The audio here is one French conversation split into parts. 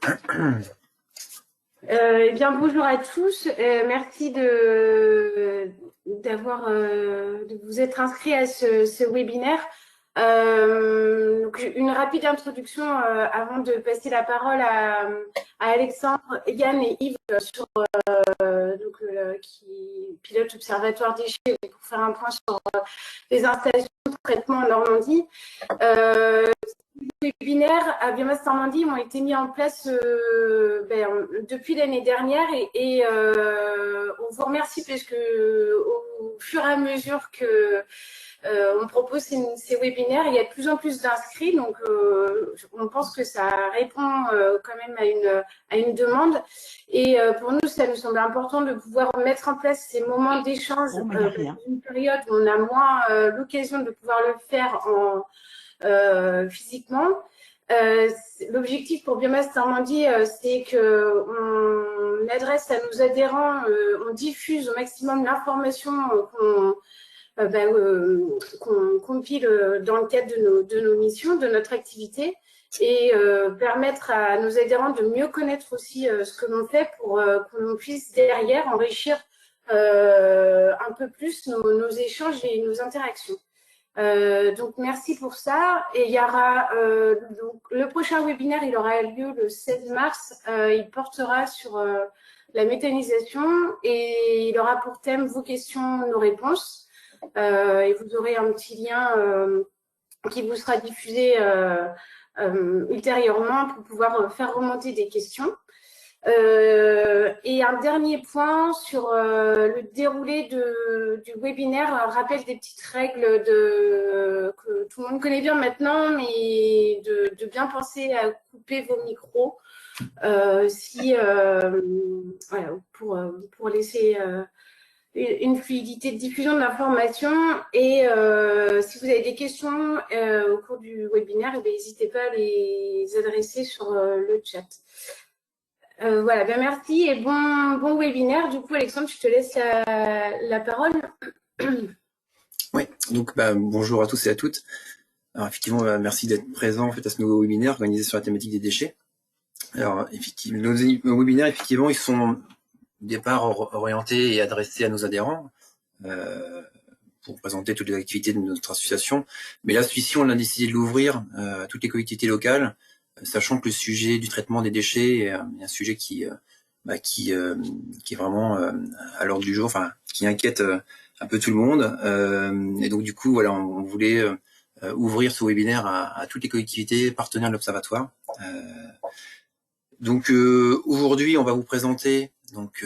Eh bien, bonjour à tous. Merci de vous être inscrits à ce webinaire. Donc, une rapide introduction avant de passer la parole à Alexandre, Yann et Yves qui pilote l'Observatoire déchets pour faire un point sur les installations de traitement en Normandie. Les webinaires à Biomasse Normandie ont été mis en place depuis l'année dernière et on vous remercie parce que au fur et à mesure que on propose ces webinaires, il y a de plus en plus d'inscrits, donc on pense que ça répond quand même à une demande. Et pour nous, ça nous semble important de pouvoir mettre en place ces moments d'échange dans une période où on a moins l'occasion de pouvoir le faire physiquement. L'objectif pour Biomasse Normandie, c'est qu'on adresse à nos adhérents, on diffuse au maximum l'information qu'on compile dans le cadre de nos missions, de notre activité, et permettre à nos adhérents de mieux connaître aussi ce que l'on fait pour qu'on puisse derrière enrichir un peu plus nos échanges et nos interactions. Donc merci pour ça. Et il y aura donc le prochain webinaire, il aura lieu le 16 mars. Il portera sur la méthanisation et il aura pour thème vos questions, nos réponses. Et vous aurez un petit lien qui vous sera diffusé ultérieurement pour pouvoir faire remonter des questions. Et un dernier point sur le déroulé du webinaire, rappel des petites règles que tout le monde connaît bien maintenant, mais de bien penser à couper vos micros voilà, pour laisser une fluidité de diffusion de l'information. Et si vous avez des questions au cours du webinaire, n'hésitez pas à les adresser sur le chat. Voilà, bien merci et bon webinaire. Du coup, Alexandre, je te laisse la parole. Oui, donc bonjour à tous et à toutes. Alors effectivement, merci d'être présent en fait, à ce nouveau webinaire organisé sur la thématique des déchets. Alors effectivement, nos webinaires, effectivement, ils sont au départ orientés et adressés à nos adhérents pour présenter toutes les activités de notre association. Mais là, celui-ci, on a décidé de l'ouvrir à toutes les collectivités locales, sachant que le sujet du traitement des déchets est un sujet qui est vraiment à l'ordre du jour, enfin qui inquiète un peu tout le monde. Et donc du coup, voilà, on voulait ouvrir ce webinaire à toutes les collectivités partenaires de l'Observatoire. Donc aujourd'hui, on va vous présenter donc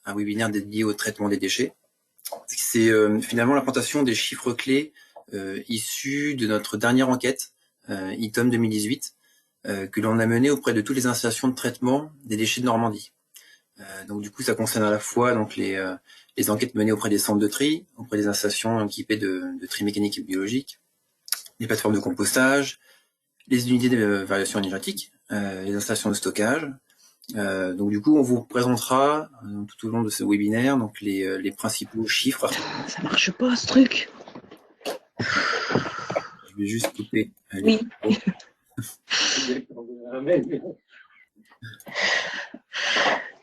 un webinaire dédié au traitement des déchets. C'est finalement la présentation des chiffres clés issus de notre dernière enquête, ITOM 2018, que l'on a menée auprès de toutes les installations de traitement des déchets de Normandie. Donc du coup, ça concerne à la fois donc les enquêtes menées auprès des centres de tri, auprès des installations équipées de tri mécanique et biologique, les plateformes de compostage, les unités de variation énergétique, les installations de stockage. Donc du coup, on vous présentera tout au long de ce webinaire donc les principaux chiffres. Ça marche pas ce truc. Je vais juste couper. Oui.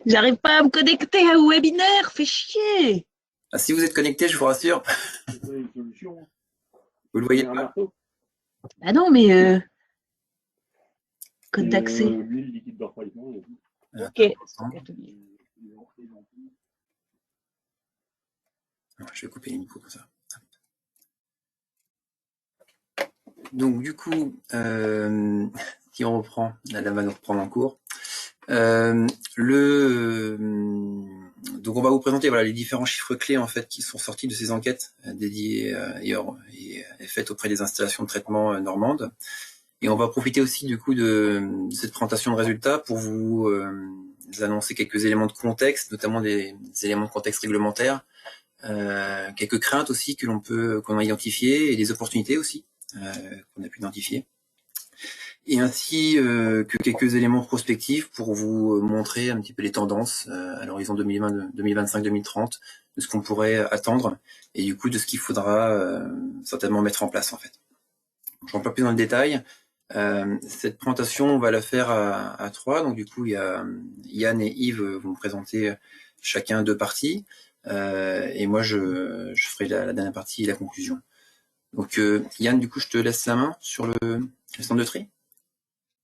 J'arrive pas à me connecter à un webinaire, fais chier. Ah, si vous êtes connecté, je vous rassure. Vous le voyez pas. Ah non, mais code d'accès. Ok. Je vais couper les micros comme ça. Donc du coup, si on reprend, la dame va nous reprendre en cours. Donc on va vous présenter voilà les différents chiffres clés en fait qui sont sortis de ces enquêtes dédiées et faites auprès des installations de traitement normandes. Et on va profiter aussi du coup de cette présentation de résultats pour vous annoncer quelques éléments de contexte, notamment des éléments de contexte réglementaire, quelques craintes aussi qu'on a identifiées et des opportunités aussi qu'on a pu identifier. Et ainsi que quelques éléments prospectifs pour vous montrer un petit peu les tendances à l'horizon 2020, 2025, 2030, de ce qu'on pourrait attendre et du coup de ce qu'il faudra certainement mettre en place en fait. Je ne rentre pas plus dans le détail. Cette présentation, on va la faire à trois. Donc du coup, il y a Yann et Yves vont me présenter chacun 2 parties. Et moi, je ferai la dernière partie et la conclusion. Donc Yann, du coup, je te laisse la main sur le centre de tri.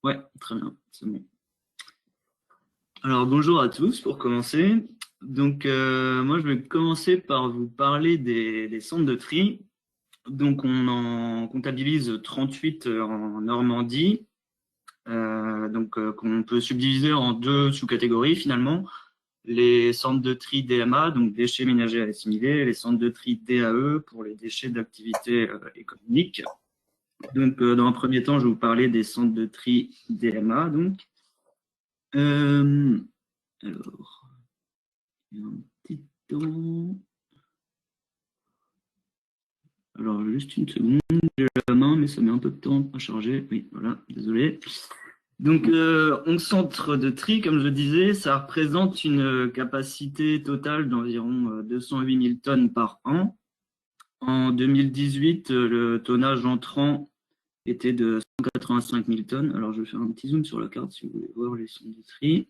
Ouais, très bien, c'est bon. Alors bonjour à tous pour commencer. Donc moi je vais commencer par vous parler des centres de tri. Donc on en comptabilise 38 en Normandie, qu'on peut subdiviser en 2 sous-catégories finalement. Les centres de tri DMA, donc déchets ménagers à assimiler, et les centres de tri DAE pour les déchets d'activité économique. Donc dans un premier temps, je vais vous parler des centres de tri DMA. Donc alors, il y a un petit temps. Alors, juste une seconde, j'ai la main, mais ça met un peu de temps à charger. Oui, voilà, désolé. Donc, 11 centres de tri, comme je disais, ça représente une capacité totale d'environ 208 000 tonnes par an. En 2018, le tonnage entrant était de 185 000 tonnes. Alors, je vais faire un petit zoom sur la carte si vous voulez voir les centres de tri.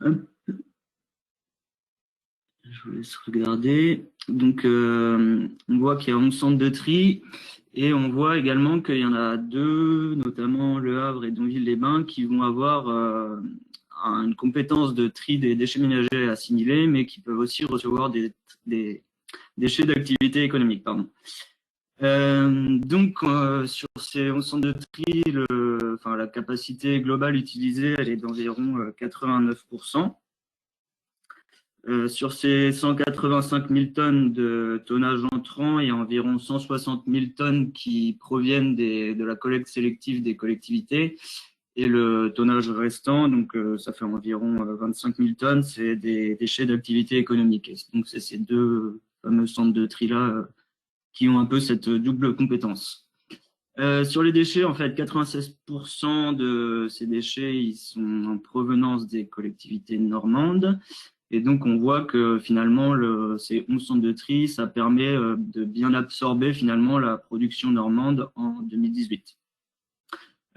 Hop. Je vous laisse regarder. Donc, on voit qu'il y a 11 centres de tri et on voit également qu'il y en a 2, notamment Le Havre et Donville-les-Bains, qui vont avoir une compétence de tri des déchets ménagers assimilés, mais qui peuvent aussi recevoir des déchets d'activité économique. Pardon. Sur ces 11 centres de tri, la capacité globale utilisée, elle est d'environ 89%. Sur ces 185 000 tonnes de tonnage entrant, il y a environ 160 000 tonnes qui proviennent de la collecte sélective des collectivités. Et le tonnage restant, donc ça fait environ 25 000 tonnes, c'est des déchets d'activité économique. Et donc c'est ces 2 fameux centres de tri-là qui ont un peu cette double compétence. Sur les déchets, en fait, 96% de ces déchets, ils sont en provenance des collectivités normandes. Et donc, on voit que finalement, ces 11 centres de tri, ça permet de bien absorber finalement la production normande en 2018.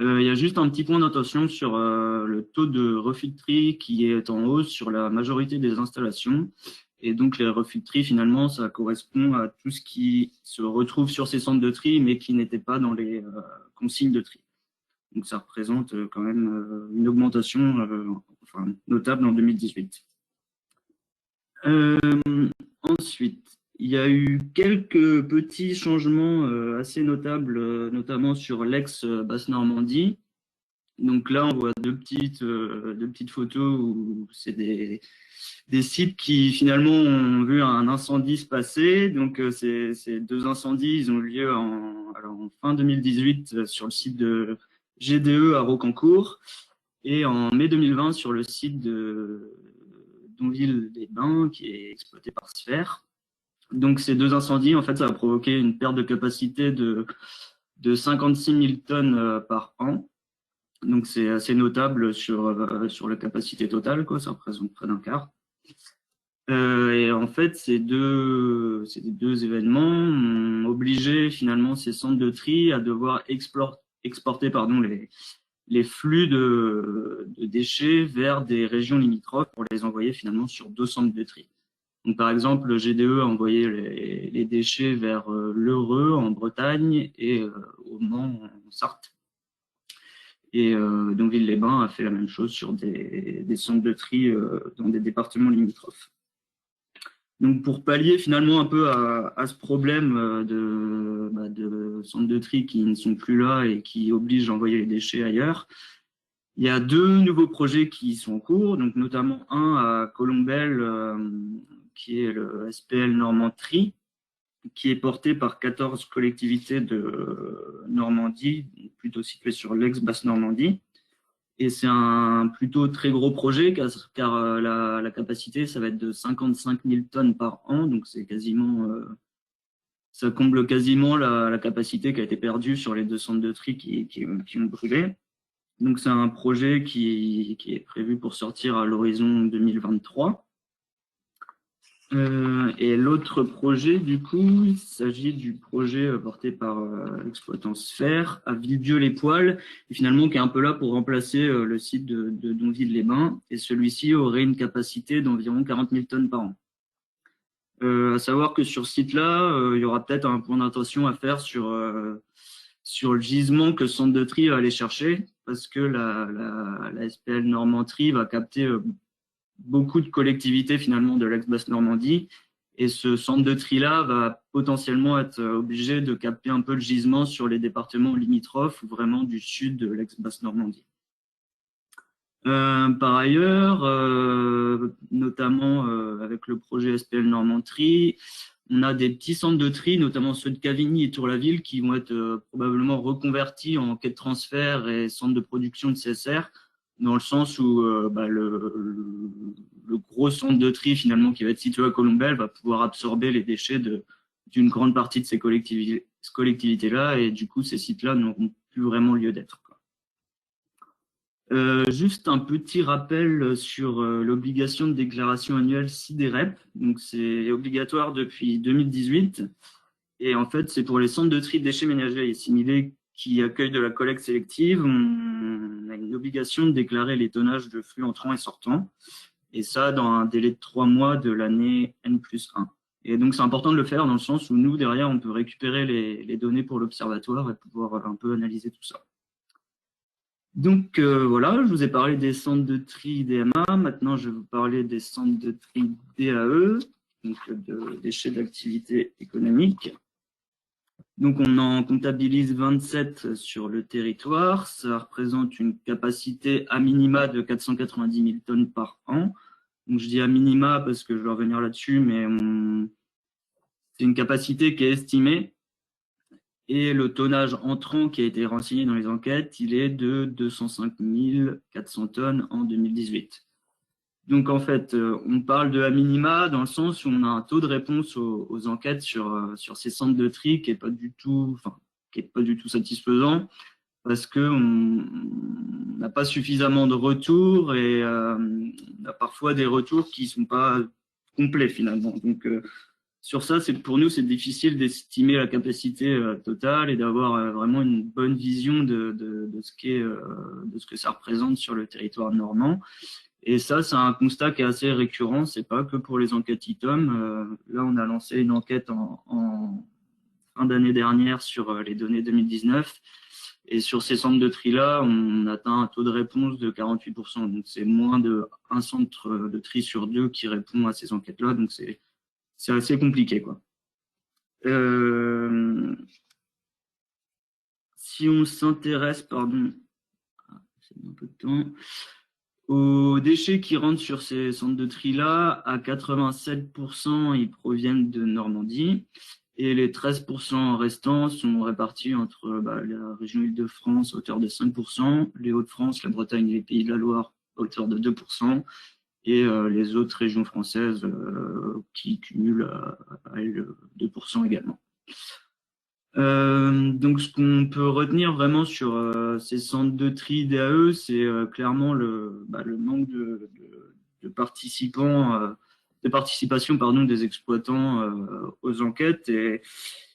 Il y a juste un petit point d'attention sur le taux de refus de tri qui est en hausse sur la majorité des installations. Et donc, les refus de tri, finalement, ça correspond à tout ce qui se retrouve sur ces centres de tri, mais qui n'était pas dans les consignes de tri. Donc, ça représente quand même une augmentation notable en 2018. Ensuite, il y a eu quelques petits changements assez notables, notamment sur l'ex-Basse-Normandie. Donc là, on voit deux petites photos où c'est des sites qui finalement ont vu un incendie se passer. Donc ces 2 incendies, ils ont eu lieu en fin 2018 sur le site de GDE à Rocancourt et en mai 2020 sur le site de Donville-les-Bains qui est exploité par Sphère. Donc ces 2 incendies, en fait, ça a provoqué une perte de capacité de 56 000 tonnes par an. Donc c'est assez notable sur la capacité totale, quoi. Ça représente près d'un quart. Et en fait, ces deux événements ont obligé finalement ces centres de tri à devoir exporter les flux de déchets vers des régions limitrophes pour les envoyer finalement sur 2 centres de tri. Donc, par exemple, le GDE a envoyé les déchets vers l'Eureux en Bretagne et au Mans en Sarthe. Et Donville-les-Bains a fait la même chose sur des centres de tri dans des départements limitrophes. Donc, pour pallier finalement un peu à ce problème de centres de tri qui ne sont plus là et qui obligent d'envoyer les déchets ailleurs, il y a 2 nouveaux projets qui sont en cours, donc notamment un à Colombelles, qui est le SPL Normand Tri, qui est porté par 14 collectivités de Normandie, plutôt situées sur l'ex-Basse-Normandie. Et c'est un plutôt très gros projet car la capacité, ça va être de 55 000 tonnes par an, donc c'est quasiment, ça comble quasiment la capacité qui a été perdue sur les 2 centres de tri qui ont brûlé. Donc c'est un projet qui est prévu pour sortir à l'horizon 2023. Et l'autre projet, du coup, il s'agit du projet porté par l'exploitant Sphère à Villedieu-les-Poêles, et finalement qui est un peu là pour remplacer le site de Donville-les-Bains, et celui-ci aurait une capacité d'environ 40 000 tonnes par an. À savoir que sur ce site-là, il y aura peut-être un point d'attention à faire sur le gisement que le centre de tri va aller chercher, parce que la SPL Normandie va capter beaucoup de collectivités finalement de l'ex-Basse-Normandie. Et ce centre de tri-là va potentiellement être obligé de capter un peu le gisement sur les départements limitrophes ou vraiment du sud de l'ex-Basse-Normandie. Par ailleurs, notamment avec le projet SPL Normandie, on a des petits centres de tri, notamment ceux de Cavigny et Tour-la-Ville, qui vont être probablement reconvertis en quai de transfert et centre de production de CSR, dans le sens où le gros centre de tri finalement qui va être situé à Colombelles va pouvoir absorber les déchets d'une grande partie de ces collectivités-là, et du coup ces sites-là n'auront plus vraiment lieu d'être. Juste un petit rappel sur l'obligation de déclaration annuelle SIDEREP. Donc c'est obligatoire depuis 2018, et en fait c'est pour les centres de tri de déchets ménagers et assimilés qui accueillent de la collecte sélective. On a une obligation de déclarer les tonnages de flux entrants et sortants, et ça dans un délai de 3 mois de l'année N+1. Et donc c'est important de le faire dans le sens où nous derrière on peut récupérer les données pour l'observatoire et pouvoir un peu analyser tout ça. Donc voilà, je vous ai parlé des centres de tri DMA. Maintenant, je vais vous parler des centres de tri DAE, donc de déchets d'activité économique. Donc on en comptabilise 27 sur le territoire. Ça représente une capacité à minima de 490 000 tonnes par an. Donc je dis à minima parce que je vais revenir là-dessus, mais c'est une capacité qui est estimée. Et le tonnage entrant qui a été renseigné dans les enquêtes, il est de 205 400 tonnes en 2018. Donc en fait, on parle de à minima dans le sens où on a un taux de réponse aux enquêtes sur ces centres de tri qui est pas du tout satisfaisant, parce que on n'a pas suffisamment de retours, et on a parfois des retours qui sont pas complets finalement. Donc sur ça, pour nous, c'est difficile d'estimer la capacité totale et d'avoir vraiment une bonne vision de ce que ça représente sur le territoire normand. Et ça, c'est un constat qui est assez récurrent. C'est pas que pour les enquêtes ITOM. Là, on a lancé une enquête en fin d'année dernière sur les données 2019. Et sur ces centres de tri-là, on atteint un taux de réponse de 48%. Donc, c'est moins d'un centre de tri sur 2 qui répond à ces enquêtes-là. Donc, c'est assez compliqué, quoi. Si on s'intéresse, pardon, c'est un peu de temps, aux déchets qui rentrent sur ces centres de tri-là, à 87%, ils proviennent de Normandie, et les 13% restants sont répartis entre la région Île-de-France à hauteur de 5%, les Hauts-de-France, la Bretagne et les Pays de la Loire à hauteur de 2%, et les autres régions françaises qui cumulent à 2% également. Donc ce qu'on peut retenir vraiment sur ces centres de tri DAE, c'est clairement le manque de participation des exploitants aux enquêtes,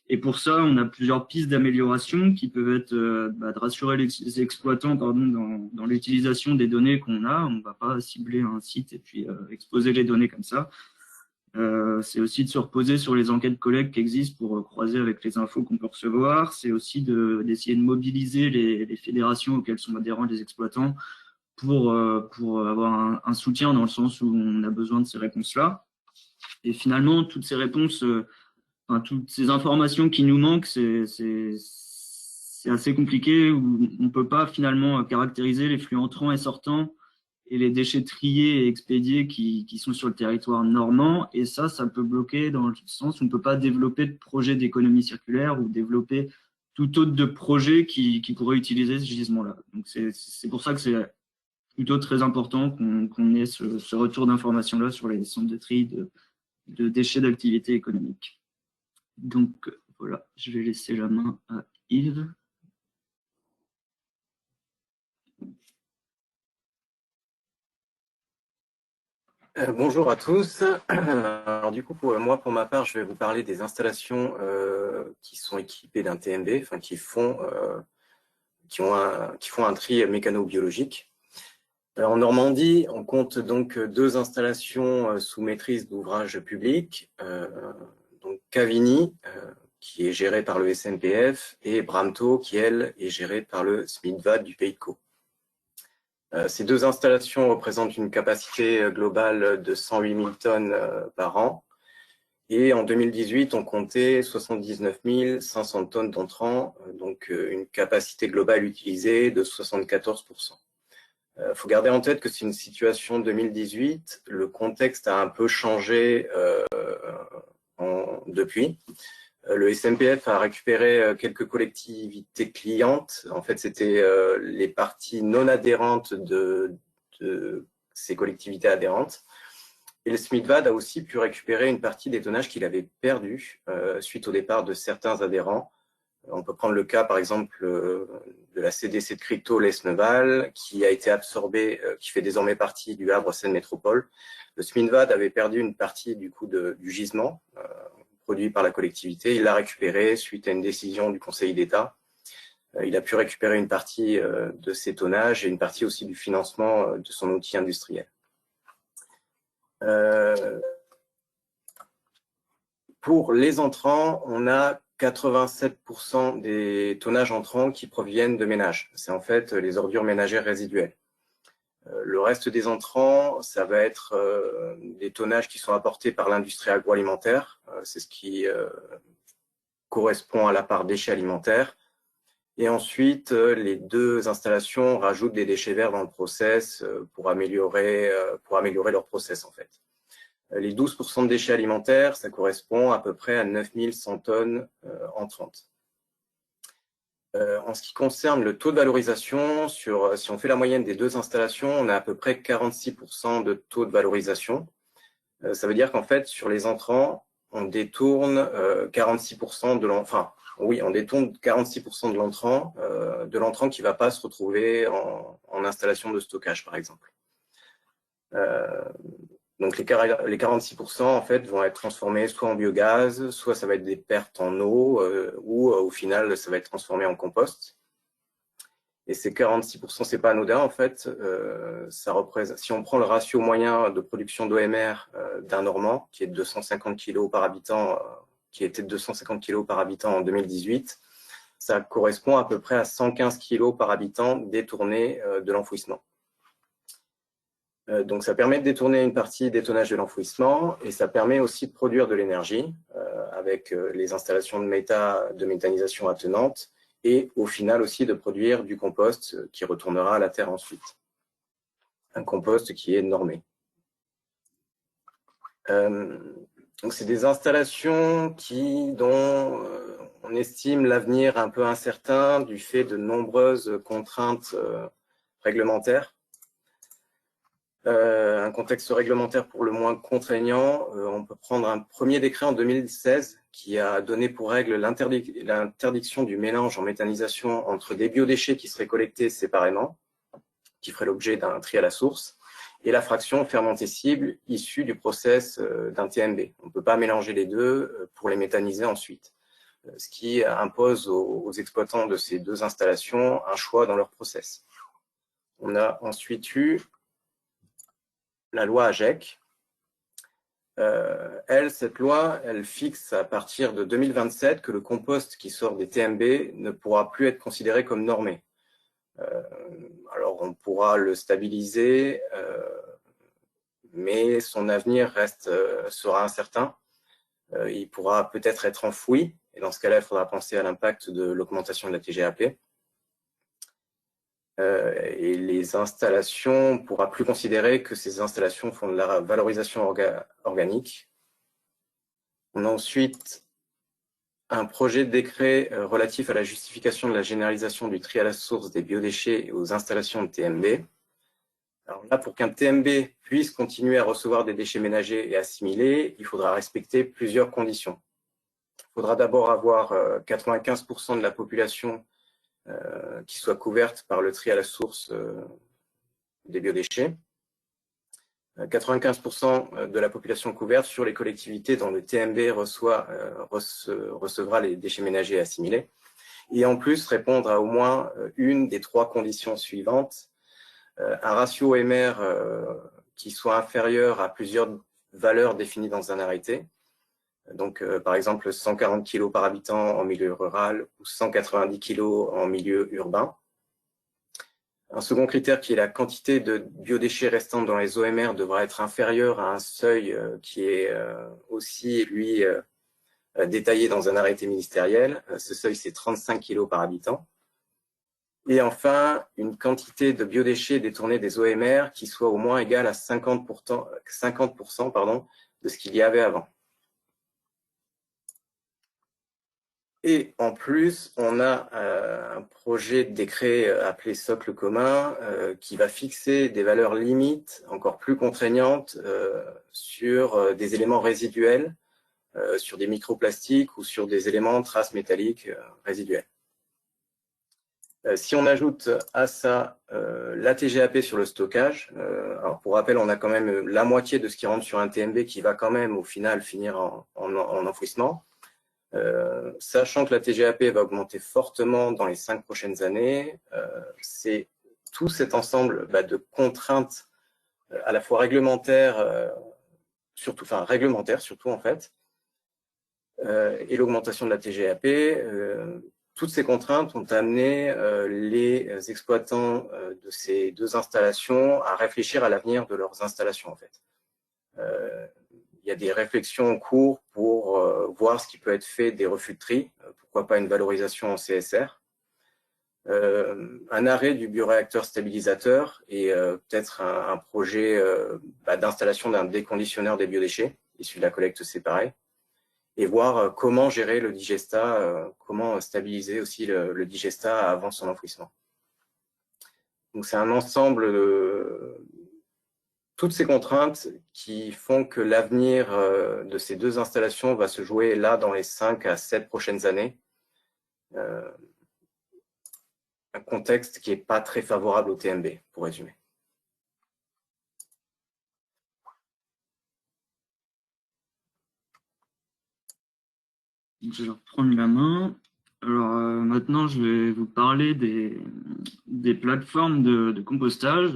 et pour ça on a plusieurs pistes d'amélioration qui peuvent être de rassurer les exploitants dans l'utilisation des données qu'on a. On ne va pas cibler un site et puis exposer les données comme ça. C'est aussi de se reposer sur les enquêtes collecte qui existent pour croiser avec les infos qu'on peut recevoir. C'est aussi d'essayer de mobiliser les fédérations auxquelles sont adhérents les exploitants pour avoir un soutien dans le sens où on a besoin de ces réponses-là. Et finalement, toutes ces réponses, toutes ces informations qui nous manquent, c'est assez compliqué, où on ne peut pas finalement caractériser les flux entrants et sortants et les déchets triés et expédiés qui sont sur le territoire normand. Et ça peut bloquer dans le sens où on ne peut pas développer de projet d'économie circulaire ou développer tout autre de projet qui pourrait utiliser ce gisement-là. Donc c'est pour ça que c'est plutôt très important qu'on ait ce retour d'information-là sur les centres de tri de déchets d'activité économique. Donc voilà, je vais laisser la main à Yves. Bonjour à tous. Alors du coup, pour ma part, je vais vous parler des installations qui sont équipées d'un TMB, enfin qui font un tri mécano-biologique. En Normandie, on compte donc 2 installations sous maîtrise d'ouvrages publics, donc Cavigny, qui est gérée par le SNPF, et Bramto, qui elle est gérée par le SMIDVAD du Pays de Caux. Ces 2 installations représentent une capacité globale de 108 000 tonnes par an. Et en 2018, on comptait 79 500 tonnes d'entrants, donc une capacité globale utilisée de 74%. Faut garder en tête que c'est une situation 2018. Le contexte a un peu changé depuis. Le SNPF a récupéré quelques collectivités clientes. En fait, c'était les parties non adhérentes de ces collectivités adhérentes. Et le SMIDVAD a aussi pu récupérer une partie des tonnages qu'il avait perdus suite au départ de certains adhérents. On peut prendre le cas, par exemple, de la CDC de Crypto Lesneval, qui a été absorbée, qui fait désormais partie du Havre Seine Métropole. Le SMIDVAD avait perdu une partie du coup du gisement produit par la collectivité. Il l'a récupéré suite à une décision du Conseil d'État. Il a pu récupérer une partie de ses tonnages et une partie aussi du financement de son outil industriel. Pour les entrants, on a 87% des tonnages entrants qui proviennent de ménages. C'est en fait les ordures ménagères résiduelles. Le reste des entrants, ça va être des tonnages qui sont apportés par l'industrie agroalimentaire. C'est ce qui correspond à la part déchets alimentaires. Et ensuite, les 2 installations rajoutent des déchets verts dans le process pour améliorer leur process en fait. Les 12% de déchets alimentaires, ça correspond à peu près à 9100 tonnes entrantes. En ce qui concerne le taux de valorisation, si on fait la moyenne des 2 installations, on a à peu près 46% de taux de valorisation. Ça veut dire qu'en fait, sur les entrants, on détourne 46% de l'entrant. Oui, on détourne 46% de l'entrant qui ne va pas se retrouver en installation de stockage, par exemple. Donc les 46% en fait vont être transformés soit en biogaz, soit ça va être des pertes en eau, ou au final ça va être transformé en compost. Et ces 46%, c'est pas anodin en fait. Ça représente, si on prend le ratio moyen de production d'OMR d'un Normand, qui est de 250 kg par habitant, qui était de 250 kg par habitant en 2018, ça correspond à peu près à 115 kg par habitant détournés de l'enfouissement. Donc ça permet de détourner une partie des tonnages de l'enfouissement et ça permet aussi de produire de l'énergie avec les installations de méthanisation attenantes et au final aussi de produire du compost qui retournera à la terre ensuite. Un compost qui est normé. Donc c'est des installations dont on estime l'avenir un peu incertain du fait de nombreuses contraintes réglementaires. Un contexte réglementaire pour le moins contraignant. On peut prendre un premier décret en 2016 qui a donné pour règle l'interdiction du mélange en méthanisation entre des biodéchets qui seraient collectés séparément, qui feraient l'objet d'un tri à la source, et la fraction fermentescible issue du process d'un TMB. On ne peut pas mélanger les deux pour les méthaniser ensuite, ce qui impose aux exploitants de ces 2 installations un choix dans leur process. On a ensuite eu la loi AGEC. Cette loi, elle fixe à partir de 2027 que le compost qui sort des TMB ne pourra plus être considéré comme normé. Alors, on pourra le stabiliser, mais son avenir sera incertain. Il pourra peut-être être enfoui, et dans ce cas-là, il faudra penser à l'impact de l'augmentation de la TGAP. Et les installations, on ne pourra plus considérer que ces installations font de la valorisation organique. On a ensuite un projet de décret relatif à la justification de la généralisation du tri à la source des biodéchets et aux installations de TMB. Alors là, pour qu'un TMB puisse continuer à recevoir des déchets ménagers et assimilés, il faudra respecter plusieurs conditions. Il faudra d'abord avoir 95% de la population qui soit couverte par le tri à la source des biodéchets. 95% de la population couverte sur les collectivités dont le TMB recevra les déchets ménagers assimilés. Et en plus, répondre à au moins une des 3 conditions suivantes. Un ratio MR qui soit inférieur à plusieurs valeurs définies dans un arrêté. Donc, par exemple, 140 kg par habitant en milieu rural ou 190 kg en milieu urbain. Un second critère qui est la quantité de biodéchets restants dans les OMR devra être inférieure à un seuil qui est aussi, lui, détaillé dans un arrêté ministériel. Ce seuil, c'est 35 kg par habitant. Et enfin, une quantité de biodéchets détournés des OMR qui soit au moins égale à 50% pardon, de ce qu'il y avait avant. Et en plus, on a un projet de décret appelé socle commun qui va fixer des valeurs limites encore plus contraignantes sur des éléments résiduels, sur des microplastiques ou sur des éléments traces métalliques résiduels. Si on ajoute à ça la TGAP sur le stockage, alors pour rappel, on a quand même la moitié de ce qui rentre sur un TMB qui va quand même au final finir en enfouissement. Sachant que la TGAP va augmenter fortement dans les 5 prochaines années, c'est tout cet ensemble de contraintes à la fois réglementaires, surtout en fait, et l'augmentation de la TGAP, toutes ces contraintes ont amené les exploitants de ces 2 installations à réfléchir à l'avenir de leurs installations en fait. Il y a des réflexions en cours pour voir ce qui peut être fait des refus de tri, pourquoi pas une valorisation en CSR, un arrêt du bioréacteur stabilisateur et peut-être un projet d'installation d'un déconditionneur des biodéchets issu de la collecte séparée, et voir comment gérer le digestat, comment stabiliser aussi le digestat avant son enfouissement. Donc c'est un ensemble de toutes ces contraintes qui font que l'avenir de ces 2 installations va se jouer là dans les 5 à 7 prochaines années. Un contexte qui n'est pas très favorable au TMB, pour résumer. Je vais reprendre la main. Alors maintenant, je vais vous parler des plateformes de compostage.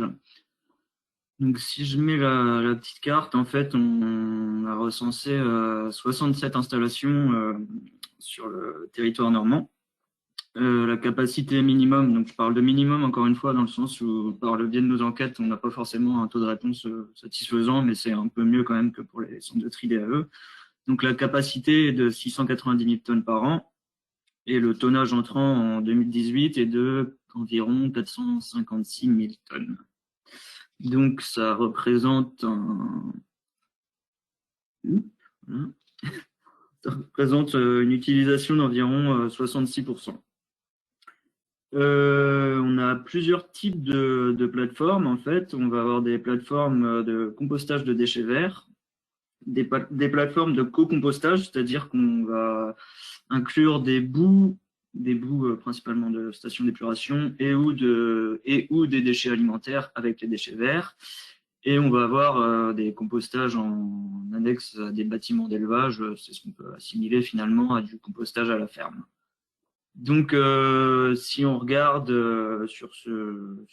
Donc, si je mets la petite carte, en fait, on a recensé 67 installations sur le territoire normand. La capacité minimum, donc je parle de minimum encore une fois dans le sens où par le biais de nos enquêtes, on n'a pas forcément un taux de réponse satisfaisant, mais c'est un peu mieux quand même que pour les centres de tri DAE. Donc la capacité est de 690 000 tonnes par an et le tonnage entrant en 2018 est de environ 456 000 tonnes. Donc ça représente une utilisation d'environ 66%. On a plusieurs types de plateformes en fait. On va avoir des plateformes de compostage de déchets verts, des plateformes de co-compostage, c'est-à-dire qu'on va inclure des bouts principalement de stations d'épuration et ou des déchets alimentaires avec les déchets verts. Et on va avoir des compostages en annexe à des bâtiments d'élevage, c'est ce qu'on peut assimiler finalement à du compostage à la ferme. Donc, si on regarde sur ce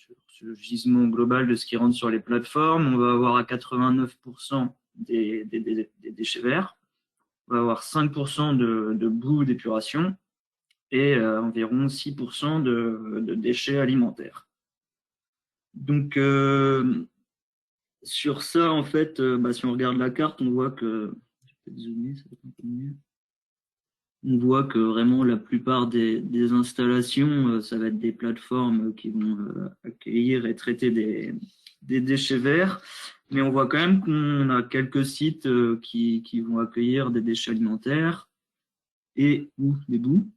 gisement global de ce qui rentre sur les plateformes, on va avoir à 89% des déchets verts, on va avoir 5% de boue d'épuration et environ 6% de déchets alimentaires. Donc, sur ça, en fait, si on regarde la carte, on voit que... Je vais peut-être zoomer, ça va être un peu mieux. On voit que vraiment la plupart des installations, ça va être des plateformes qui vont accueillir et traiter des déchets verts. Mais on voit quand même qu'on a quelques sites qui vont accueillir des déchets alimentaires et ou des boues.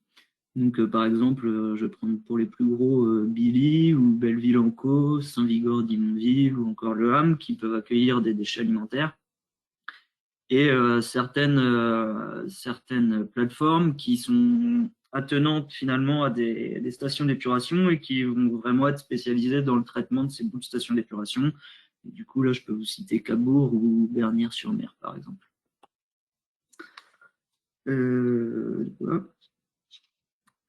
Donc par exemple, je vais prendre pour les plus gros Billy ou Belleville-en-Caux, Saint-Vigor d'Imonville ou encore Le Ham qui peuvent accueillir des déchets alimentaires. Et certaines plateformes qui sont attenantes finalement à des stations d'épuration et qui vont vraiment être spécialisées dans le traitement de ces bouts de stations d'épuration Et du coup, là, je peux vous citer Cabourg ou Bernières-sur-Mer, par exemple. Voilà.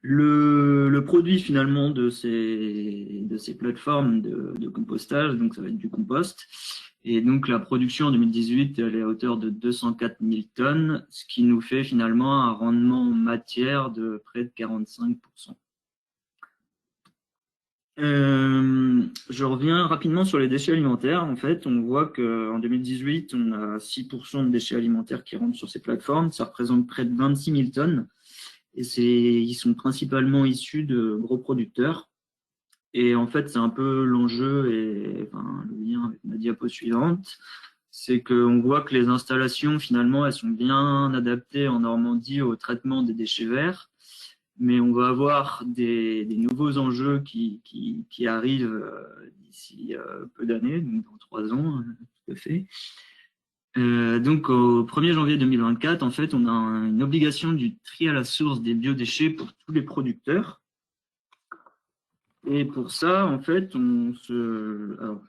Le produit finalement de ces plateformes de compostage, donc ça va être du compost. Et donc la production en 2018, elle est à hauteur de 204 000 tonnes, ce qui nous fait finalement un rendement en matière de près de 45%. Je reviens rapidement sur les déchets alimentaires. En fait, on voit qu'en 2018, on a 6% de déchets alimentaires qui rentrent sur ces plateformes. Ça représente près de 26 000 tonnes. Et ils sont principalement issus de gros producteurs. Et en fait, c'est un peu l'enjeu et enfin, le lien avec ma diapo suivante. C'est qu'on voit que les installations, finalement, elles sont bien adaptées en Normandie au traitement des déchets verts. Mais on va avoir des nouveaux enjeux qui arrivent d'ici peu d'années, donc dans 3 ans, tout à fait. Donc au 1er janvier 2024, en fait, on a une obligation du tri à la source des biodéchets pour tous les producteurs. Et pour ça, en fait, alors,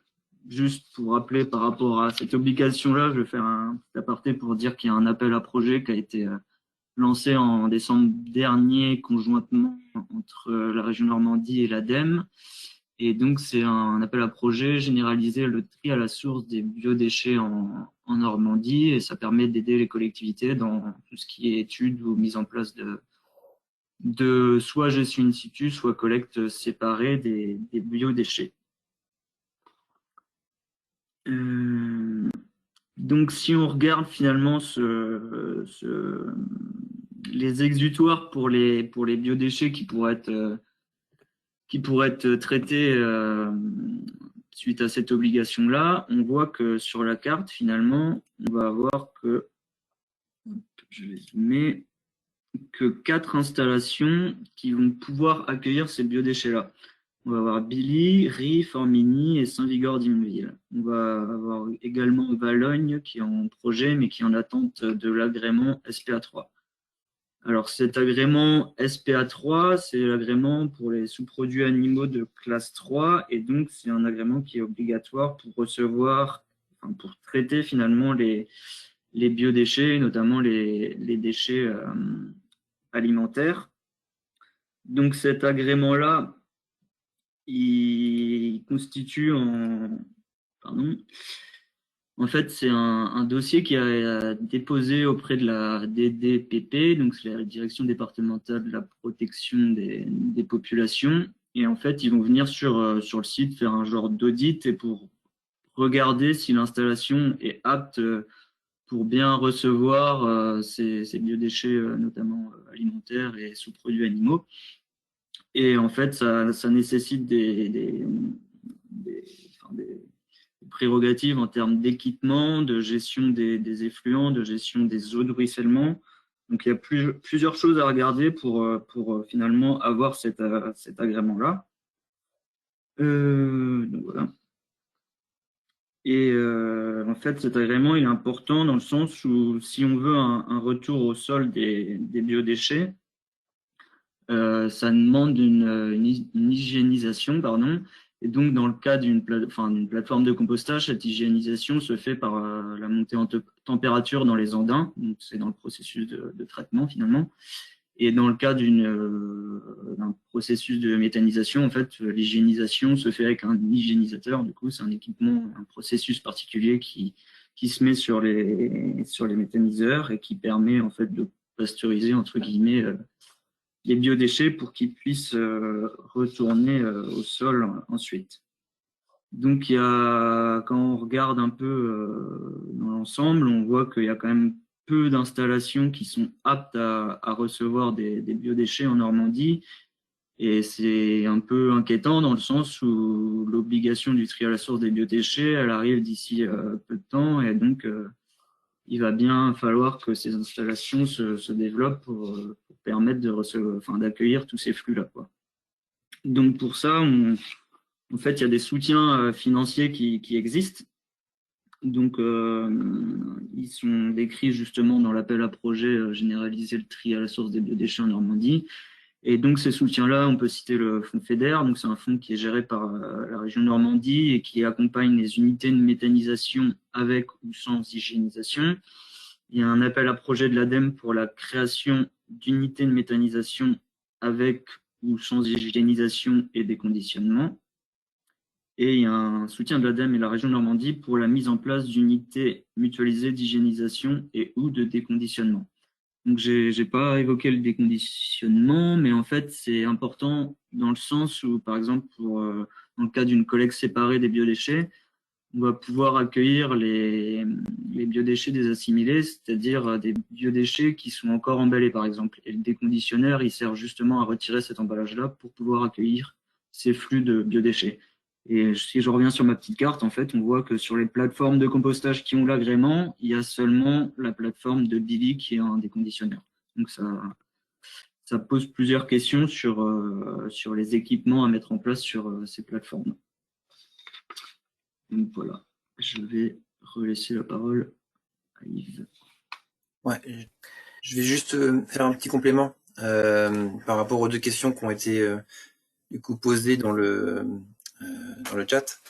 juste pour rappeler par rapport à cette obligation-là, je vais faire un petit aparté pour dire qu'il y a un appel à projet qui a été lancé en décembre dernier conjointement entre la région Normandie et l'ADEME. Et donc, c'est un appel à projet généraliser le tri à la source des biodéchets en Normandie, et ça permet d'aider les collectivités dans tout ce qui est études ou mise en place de soit gestion in situ, soit collecte séparée des biodéchets. Donc, si on regarde finalement les exutoires pour les biodéchets qui pourraient être traités suite à cette obligation-là, on voit que sur la carte, finalement, on va avoir que, je vais zoomer, que 4 installations qui vont pouvoir accueillir ces biodéchets-là. On va avoir Billy, Ry, Formigny et Saint-Vigor d'Immeville. On va avoir également Valogne qui est en projet, mais qui est en attente de l'agrément SPA3. Alors cet agrément SPA3, c'est l'agrément pour les sous-produits animaux de classe 3, et donc c'est un agrément qui est obligatoire pour recevoir, enfin, pour traiter finalement les biodéchets, notamment les déchets alimentaires. Donc cet agrément-là, il constitue en fait, c'est un dossier qui a déposé auprès de la DDPP, donc c'est la Direction départementale de la protection des populations. Et en fait, ils vont venir sur le site faire un genre d'audit et pour regarder si l'installation est apte pour bien recevoir ces biodéchets, notamment alimentaires et sous-produits animaux. Et en fait, ça nécessite des prérogatives en termes d'équipement, de gestion des effluents, de gestion des eaux de ruissellement. Donc, il y a plusieurs choses à regarder pour finalement avoir cet agrément-là. Donc, voilà. Et en fait, cet agrément, il est important dans le sens où si on veut un retour au sol des biodéchets, ça demande une hygiénisation, pardon. Et donc, dans le cas d'une plateforme de compostage, cette hygiénisation se fait par la montée en température dans les andins. Donc, c'est dans le processus de traitement, finalement. Et dans le cas d'un processus de méthanisation, en fait, l'hygiénisation se fait avec un hygiénisateur. Du coup, c'est un équipement, un processus particulier qui se met sur les méthaniseurs et qui permet, en fait, de pasteuriser, entre guillemets, les biodéchets pour qu'ils puissent retourner au sol ensuite. Donc, quand on regarde un peu dans l'ensemble, on voit qu'il y a quand même peu d'installations qui sont aptes à recevoir des biodéchets en Normandie. Et c'est un peu inquiétant dans le sens où l'obligation du tri à la source des biodéchets, elle arrive d'ici peu de temps. Et donc, il va bien falloir que ces installations se développent pour permettre d'accueillir tous ces flux-là, quoi. Donc pour ça, en fait, il y a des soutiens financiers qui existent. Donc, ils sont décrits justement dans l'appel à projet généraliser le tri à la source des biodéchets en Normandie. Et donc, ces soutiens-là, on peut citer le fonds FEDER. Donc, c'est un fonds qui est géré par la région Normandie et qui accompagne les unités de méthanisation avec ou sans hygiénisation. Il y a un appel à projet de l'ADEME pour la création d'unités de méthanisation avec ou sans hygiénisation et déconditionnement. Et il y a un soutien de l'ADEME et la région Normandie pour la mise en place d'unités mutualisées d'hygiénisation et ou de déconditionnement. Donc, j'ai pas évoqué le déconditionnement, mais en fait, c'est important dans le sens où, par exemple, dans le cas d'une collecte séparée des biodéchets, on va pouvoir accueillir les biodéchets désassimilés, c'est-à-dire des biodéchets qui sont encore emballés, par exemple. Et le déconditionneur, il sert justement à retirer cet emballage-là pour pouvoir accueillir ces flux de biodéchets. Et si je reviens sur ma petite carte, en fait, on voit que sur les plateformes de compostage qui ont l'agrément, il y a seulement la plateforme de Billy qui est un déconditionneur. Donc ça pose plusieurs questions sur les équipements à mettre en place sur ces plateformes. Donc voilà, je vais relaisser la parole à Yves. Ouais, je vais juste faire un petit complément par rapport aux deux questions qui ont été du coup posées dans le chat.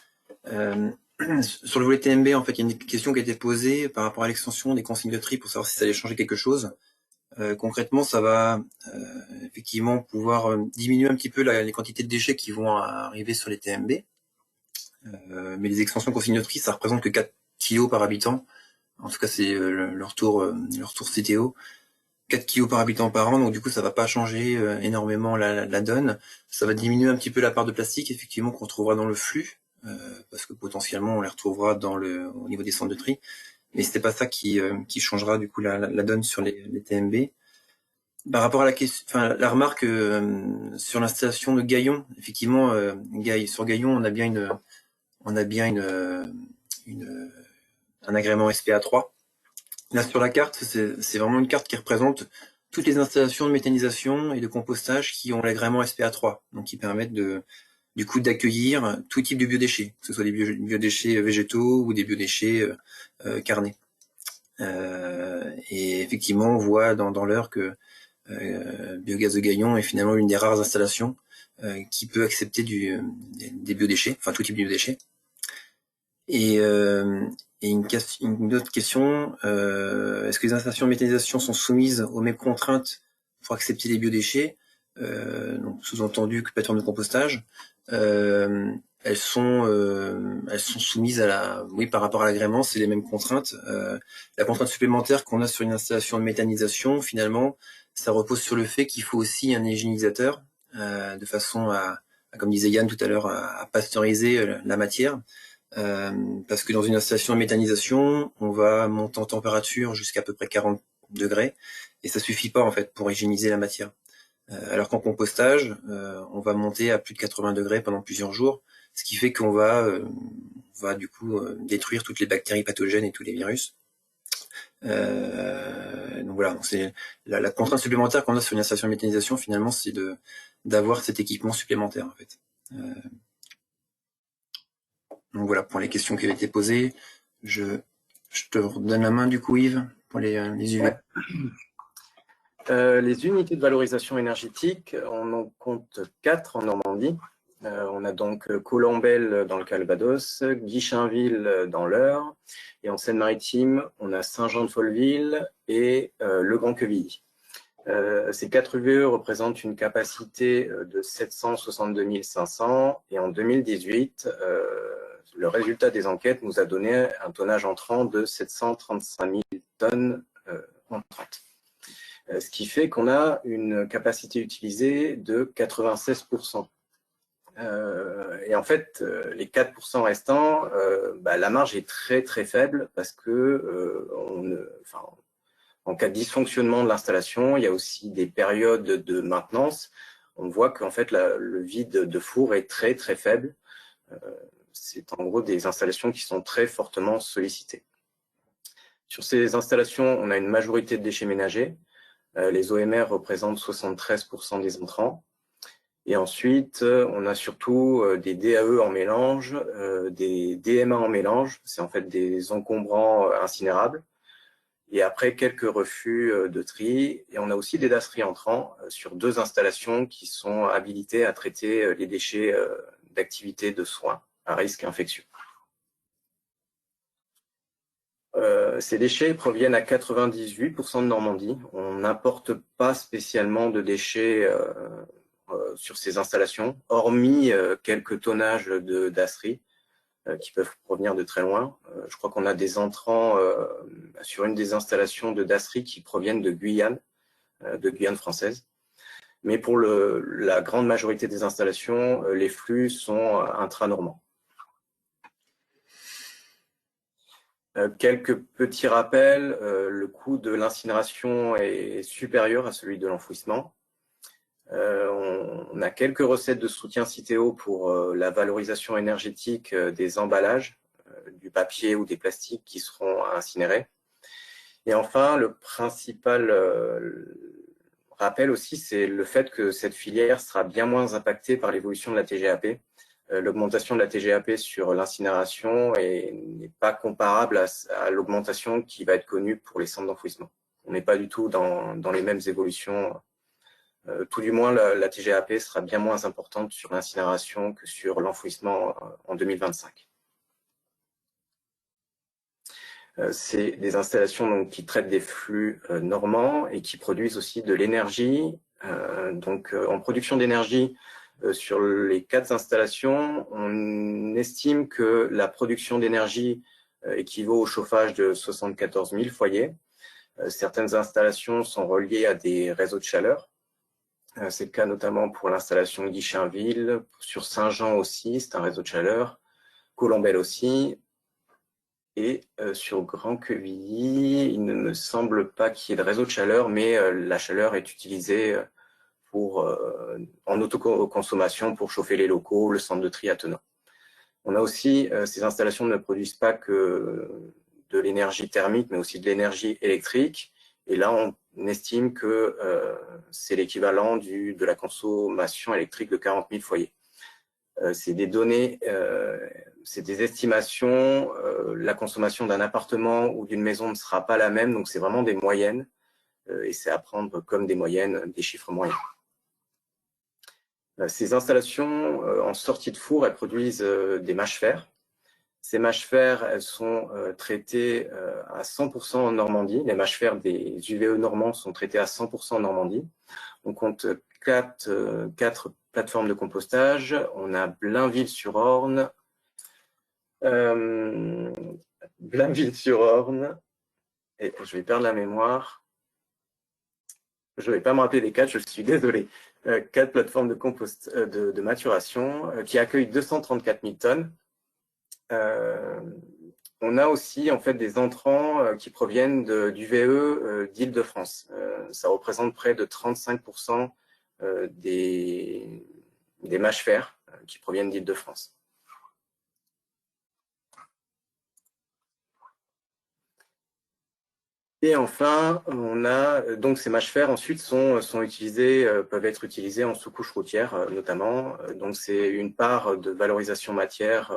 Sur le volet TMB, en fait, il y a une question qui a été posée par rapport à l'extension des consignes de tri pour savoir si ça allait changer quelque chose. Concrètement, ça va effectivement pouvoir diminuer un petit peu les quantités de déchets qui vont arriver sur les TMB. Mais les extensions consignes de tri, ça représente que 4 kg par habitant. En tout cas, c'est leur tour CTO. 4 kg par habitant par an, donc du coup, ça va pas changer énormément la donne. Ça va diminuer un petit peu la part de plastique, effectivement, qu'on trouvera dans le flux, parce que potentiellement, on les retrouvera au niveau des centres de tri. Mais c'était pas ça qui changera du coup la donne sur les TMB. Par rapport à la remarque sur l'installation de Gaillon, effectivement, sur Gaillon, on a bien un agrément SPA3. Là, sur la carte, c'est vraiment une carte qui représente toutes les installations de méthanisation et de compostage qui ont l'agrément SPA3, donc qui permettent du coup d'accueillir tout type de biodéchets, que ce soit des biodéchets végétaux ou des biodéchets carnés. Et effectivement, on voit dans l'heure que Biogaz de Gaillon est finalement une des rares installations qui peut accepter des biodéchets, enfin tout type de biodéchets. Et une autre question, est-ce que les installations de méthanisation sont soumises aux mêmes contraintes pour accepter les biodéchets, donc sous-entendu que plateforme de compostage, elles sont soumises oui, par rapport à l'agrément, c'est les mêmes contraintes. La contrainte supplémentaire qu'on a sur une installation de méthanisation, finalement, ça repose sur le fait qu'il faut aussi un hygiénisateur, de façon comme disait Yann tout à l'heure, à pasteuriser la matière. Parce que dans une installation de méthanisation, on va monter en température jusqu'à peu près 40 degrés, et ça suffit pas en fait pour hygiéniser la matière. Alors qu'en compostage, on va monter à plus de 80 degrés pendant plusieurs jours, ce qui fait qu'on va du coup détruire toutes les bactéries pathogènes et tous les virus. Donc voilà, c'est la contrainte supplémentaire qu'on a sur une installation de méthanisation, finalement, c'est d'avoir cet équipement supplémentaire en fait. Donc voilà pour les questions qui avaient été posées. Je te redonne la main du coup, Yves, pour les UV. Ouais. Les unités de valorisation énergétique, on en compte 4 en Normandie. On a donc Colombelles dans le Calvados, Guichainville dans l'Eure, et en Seine-Maritime, on a Saint-Jean-de-Folleville et Le Grand-Quevilly. Ces 4 UVE représentent une capacité de 762 500, et en 2018, le résultat des enquêtes nous a donné un tonnage entrant de 735 000 tonnes entrantes. Ce qui fait qu'on a une capacité utilisée de 96%. Et en fait, les 4% restants, la marge est très très faible parce que en cas de dysfonctionnement de l'installation, il y a aussi des périodes de maintenance. On voit qu'en fait le vide de four est très très faible. C'est en gros des installations qui sont très fortement sollicitées. Sur ces installations, on a une majorité de déchets ménagers. Les OMR représentent 73% des entrants. Et ensuite, on a surtout des DAE en mélange, des DMA en mélange, c'est en fait des encombrants incinérables, et après quelques refus de tri. Et on a aussi des dasseries entrants sur 2 installations qui sont habilitées à traiter les déchets d'activités de soins à risque infectieux. Ces déchets proviennent à 98% de Normandie. On n'importe pas spécialement de déchets sur ces installations, hormis quelques tonnages de dasseries qui peuvent provenir de très loin. Je crois qu'on a des entrants sur une des installations de dasserie qui proviennent de Guyane française. Mais pour la grande majorité des installations, les flux sont intranormands. Quelques petits rappels, le coût de l'incinération est supérieur à celui de l'enfouissement. On a quelques recettes de soutien Citeo pour la valorisation énergétique des emballages, du papier ou des plastiques qui seront incinérés. Et enfin, le principal rappel aussi, c'est le fait que cette filière sera bien moins impactée par l'évolution de la TGAP. L'augmentation de la TGAP sur l'incinération n'est pas comparable à l'augmentation qui va être connue pour les centres d'enfouissement. On n'est pas du tout dans les mêmes évolutions. Tout du moins, la TGAP sera bien moins importante sur l'incinération que sur l'enfouissement en 2025. C'est des installations donc, qui traitent des flux normands et qui produisent aussi de l'énergie. En production d'énergie, sur les 4 installations, on estime que la production d'énergie équivaut au chauffage de 74 000 foyers. Certaines installations sont reliées à des réseaux de chaleur. C'est le cas notamment pour l'installation de Guichainville, sur Saint-Jean aussi, c'est un réseau de chaleur, Colombelle aussi, et sur Grand-Quevilly, il ne me semble pas qu'il y ait de réseau de chaleur, mais la chaleur est utilisée en autoconsommation pour chauffer les locaux, le centre de tri attenant. On a aussi, ces installations ne produisent pas que de l'énergie thermique, mais aussi de l'énergie électrique. Et là, on estime que c'est l'équivalent de la consommation électrique de 40 000 foyers. C'est des données, c'est des estimations. La consommation d'un appartement ou d'une maison ne sera pas la même, donc c'est vraiment des moyennes. Et c'est à prendre comme des moyennes, des chiffres moyens. Ces installations en sortie de four, elles produisent des mâches-fer. Ces mâches-fer, elles sont traitées à 100% en Normandie. Les mâches-fer des UVE normands sont traités à 100% en Normandie. On compte 4 plateformes de compostage. On a Blainville-sur-Orne, et je vais perdre la mémoire. Je ne vais pas me rappeler des 4, je suis désolé. 4 plateformes de maturation qui accueillent 234 000 tonnes. On a aussi en fait des entrants qui proviennent d'UVE d'Île-de-France. Ça représente près de 35% des mâches-fer qui proviennent d'Île-de-France. Et enfin, on a donc ces mâches-fer ensuite peuvent être utilisés en sous-couche routière notamment. Donc c'est une part de valorisation matière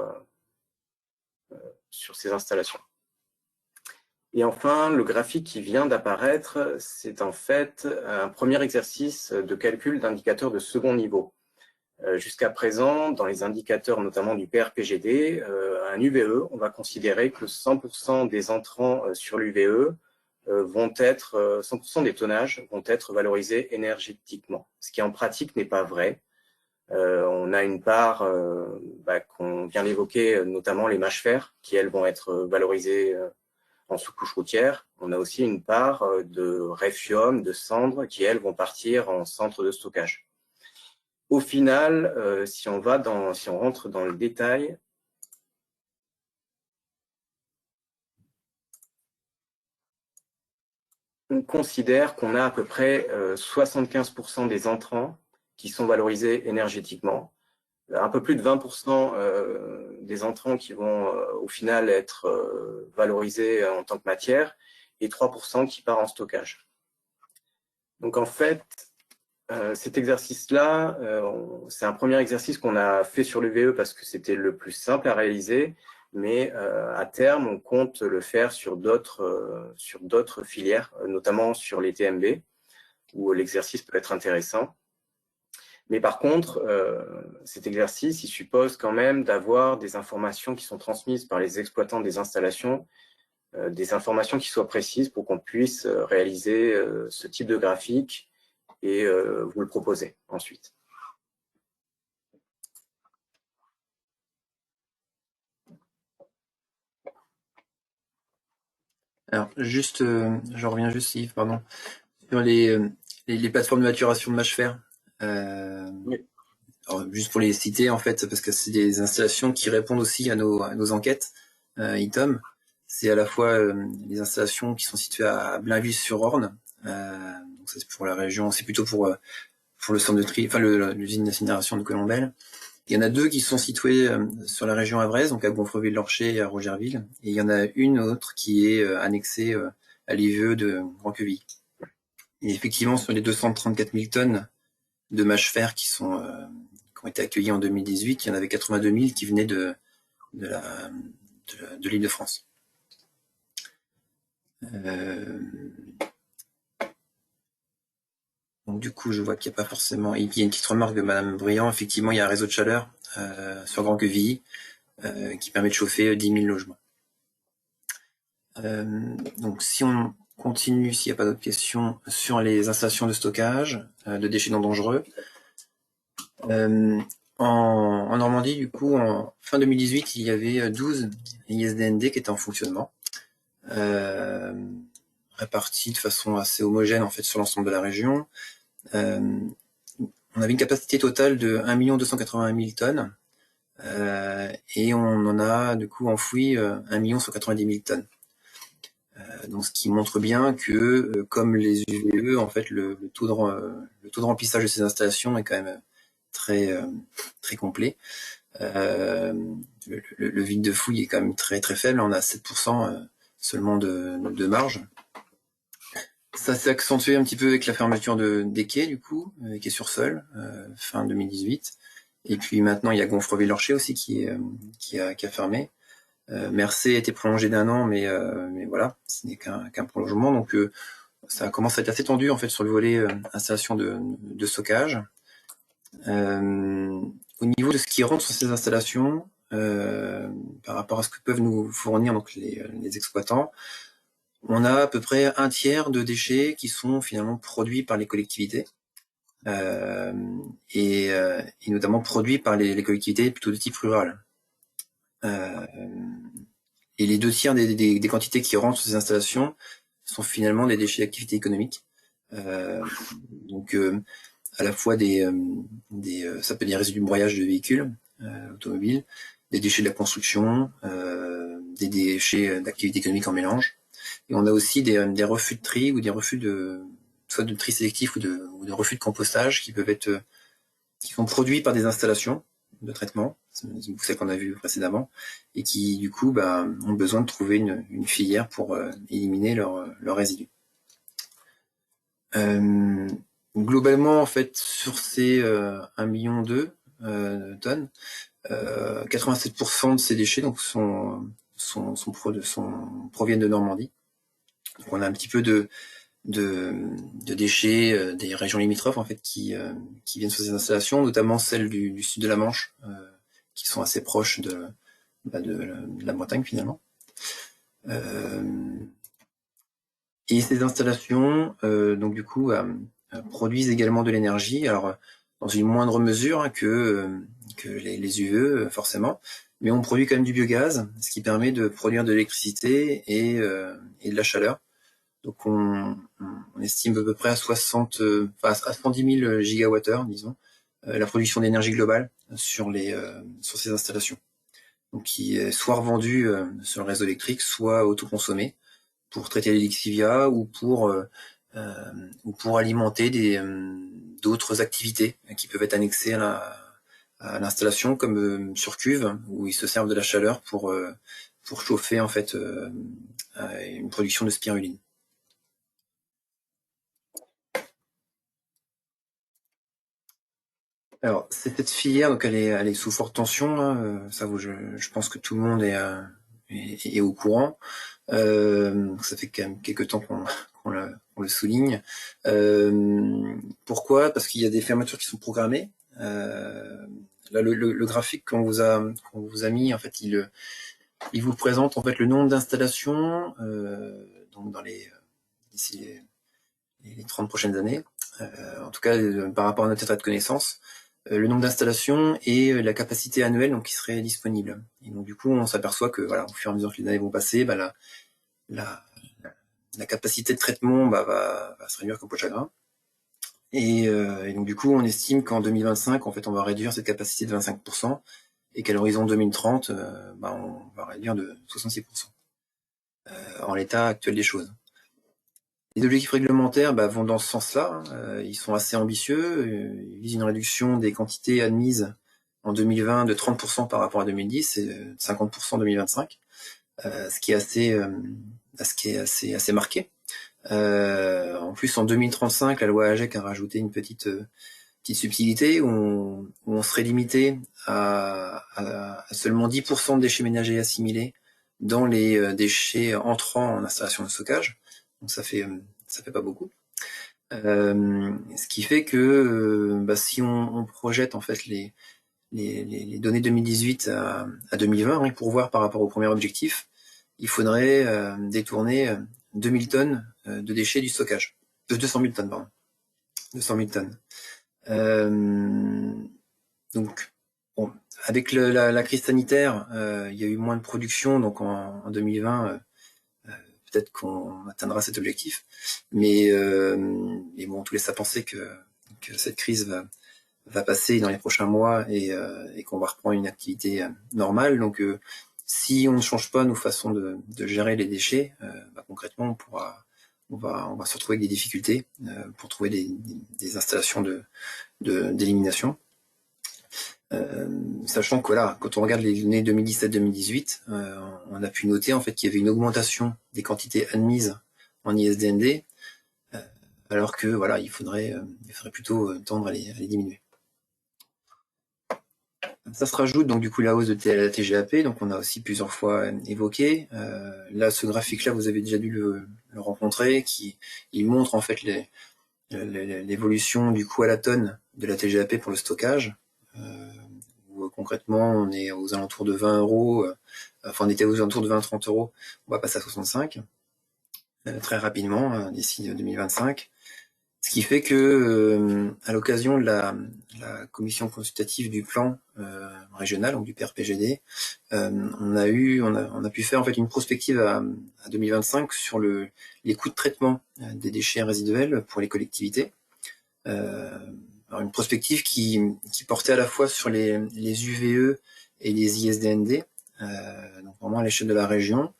sur ces installations. Et enfin, le graphique qui vient d'apparaître, c'est en fait un premier exercice de calcul d'indicateurs de second niveau. Jusqu'à présent, dans les indicateurs notamment du PRPGD, un UVE, on va considérer que 100% des entrants sur l'UVE 100% des tonnages vont être valorisés énergétiquement, ce qui en pratique n'est pas vrai. On a une part qu'on vient d'évoquer, notamment les mâches-fer, qui elles vont être valorisées en sous-couche routière. On a aussi une part de réfium, de cendres, qui elles vont partir en centre de stockage. Au final, si on rentre dans le détail, on considère qu'on a à peu près 75% des entrants qui sont valorisés énergétiquement, un peu plus de 20% des entrants qui vont au final être valorisés en tant que matière et 3% qui part en stockage. Donc en fait, cet exercice-là, c'est un premier exercice qu'on a fait sur l'UVE parce que c'était le plus simple à réaliser. mais à terme, on compte le faire sur d'autres filières, notamment sur les TMB, où l'exercice peut être intéressant. Mais par contre, cet exercice, il suppose quand même d'avoir des informations qui sont transmises par les exploitants des installations, des informations qui soient précises pour qu'on puisse réaliser ce type de graphique et vous le proposer ensuite. Alors, juste, je reviens juste, Yves, pardon, sur les plateformes de maturation de mâche-fer. Oui. Alors, juste pour les citer, en fait, parce que c'est des installations qui répondent aussi à nos enquêtes ITOM. C'est à la fois les installations qui sont situées à Blainville-sur-Orne, donc c'est pour la région, c'est plutôt pour le centre de tri, enfin l'usine d'incinération de Colombelle. Il y en a deux qui sont situés sur la région avraise, donc à Gonfreville-Lorcher et à Rogerville. Et il y en a une autre qui est annexée à l'IVE de Grand-Quevilly. Et effectivement, sur les 234 000 tonnes de mâche-fer qui ont été accueillis en 2018, il y en avait 82 000 qui venaient de l'Île-de-France. Donc du coup, je vois qu'il n'y a pas forcément... Il y a une petite remarque de Madame Briand. Effectivement, il y a un réseau de chaleur sur Grand-Quevilly qui permet de chauffer 10 000 logements. Donc si on continue, s'il n'y a pas d'autres questions, sur les installations de stockage de déchets non dangereux. En Normandie, du coup, en fin 2018, il y avait 12 ISDND qui étaient en fonctionnement, répartis de façon assez homogène en fait sur l'ensemble de la région. On avait une capacité totale de 1 280 000 tonnes et on en a du coup enfoui 1 190 000 tonnes. Donc, ce qui montre bien que, comme les UVE, en fait, le taux de remplissage de ces installations est quand même très complet. Le vide de fouille est quand même très très faible. On a 7% seulement de marge. Ça s'est accentué un petit peu avec la fermeture des quais, du coup, quais sur sol, fin 2018. Et puis maintenant, il y a Gonfreville-Lorcher aussi qui a fermé. Mercé a été prolongé d'1 an, mais voilà, ce n'est qu'un prolongement. Donc ça commence à être assez tendu en fait sur le volet installation de stockage. Au niveau de ce qui rentre sur ces installations, par rapport à ce que peuvent nous fournir donc les exploitants, on a à peu près 1/3 de déchets qui sont finalement produits par les collectivités. Et notamment produits par les collectivités plutôt de type rural. Et les 2/3 des quantités qui rentrent sur ces installations sont finalement des déchets d'activité économique. Donc à la fois ça peut être des résidus de broyage de véhicules automobiles, des déchets de la construction, des déchets d'activité économique en mélange. Et on a aussi des refus de tri ou des refus soit de tri sélectif ou de refus de compostage qui sont produits par des installations de traitement, celles qu'on a vues précédemment, et qui du coup ont besoin de trouver une filière pour éliminer leurs résidus. Globalement, en fait, sur ces 1,2 million de tonnes, 87% de ces déchets donc proviennent de Normandie. Donc on a un petit peu de déchets des régions limitrophes en fait qui viennent sur ces installations, notamment celles du sud de la Manche, qui sont assez proches de la Bretagne finalement. Et ces installations, donc du coup, produisent également de l'énergie, alors dans une moindre mesure que les UVE forcément, mais on produit quand même du biogaz, ce qui permet de produire de l'électricité et de la chaleur. Donc on estime à peu près à 110 000 gigawattheures, disons, la production d'énergie globale sur ces installations. Donc qui est soit revendue sur le réseau électrique, soit autoconsommée pour traiter les lixivia ou pour alimenter d'autres activités qui peuvent être annexées à l'installation, comme sur cuve, où ils se servent de la chaleur pour chauffer en fait une production de spiruline. Alors, cette filière, donc elle est sous forte tension, hein, ça, je pense que tout le monde est au courant. Ça fait quand même quelques temps qu'on le souligne. Pourquoi? Parce qu'il y a des fermetures qui sont programmées. Là, le graphique qu'on vous a mis, en fait, il vous présente en fait le nombre d'installations donc d'ici les 30 prochaines années. En tout cas, par rapport à notre état de connaissance, le nombre d'installations et la capacité annuelle donc qui serait disponible. Et donc du coup, on s'aperçoit que voilà, au fur et à mesure que les années vont passer, bah, la capacité de traitement va se réduire comme peau de chagrin. Et donc du coup, on estime qu'en 2025, en fait, on va réduire cette capacité de 25% et qu'à l'horizon 2030, bah, on va réduire de 66% en l'état actuel des choses. Les objectifs réglementaires vont dans ce sens-là. Ils sont assez ambitieux. Ils visent une réduction des quantités admises en 2020 de 30% par rapport à 2010 et de 50% en 2025, ce qui est assez marqué. En plus, en 2035, la loi AGEC a rajouté une petite subtilité où on serait limité à seulement 10% de déchets ménagers assimilés dans les déchets entrant en installation de stockage. Donc ça fait pas beaucoup. Ce qui fait que si on projette en fait les données 2018 à 2020, hein, pour voir par rapport au premier objectif, il faudrait détourner 2000 tonnes de déchets du stockage. 200 000 tonnes, pardon. 200 000 tonnes. Donc, bon, avec la crise sanitaire, il y a eu moins de production, donc en 2020, peut-être qu'on atteindra cet objectif. Mais bon, tout laisse à penser que cette crise va passer dans les prochains mois et qu'on va reprendre une activité normale. Donc, si on ne change pas nos façons de gérer les déchets, concrètement, on va se retrouver avec des difficultés pour trouver des installations d'élimination. Sachant que voilà, quand on regarde les données 2017-2018, on a pu noter en fait qu'il y avait une augmentation des quantités admises en ISDND, alors que voilà, il faudrait plutôt tendre à les diminuer. Ça se rajoute donc du coup la hausse de la TGAP, donc on a aussi plusieurs fois évoqué. Là, ce graphique-là, vous avez déjà dû le rencontrer, il montre en fait l'évolution du coût à la tonne de la TGAP pour le stockage. Où concrètement, on est aux alentours de 20 euros, enfin on était aux alentours de 20-30 euros, on va passer à 65 très rapidement d'ici 2025. Ce qui fait que, à l'occasion de la commission consultative du plan régional, donc du PRPGD, on a pu faire en fait une prospective à 2025 sur les coûts de traitement des déchets résiduels pour les collectivités. Alors une prospective qui portait à la fois sur les UVE et les ISDND, donc vraiment à l'échelle de la région.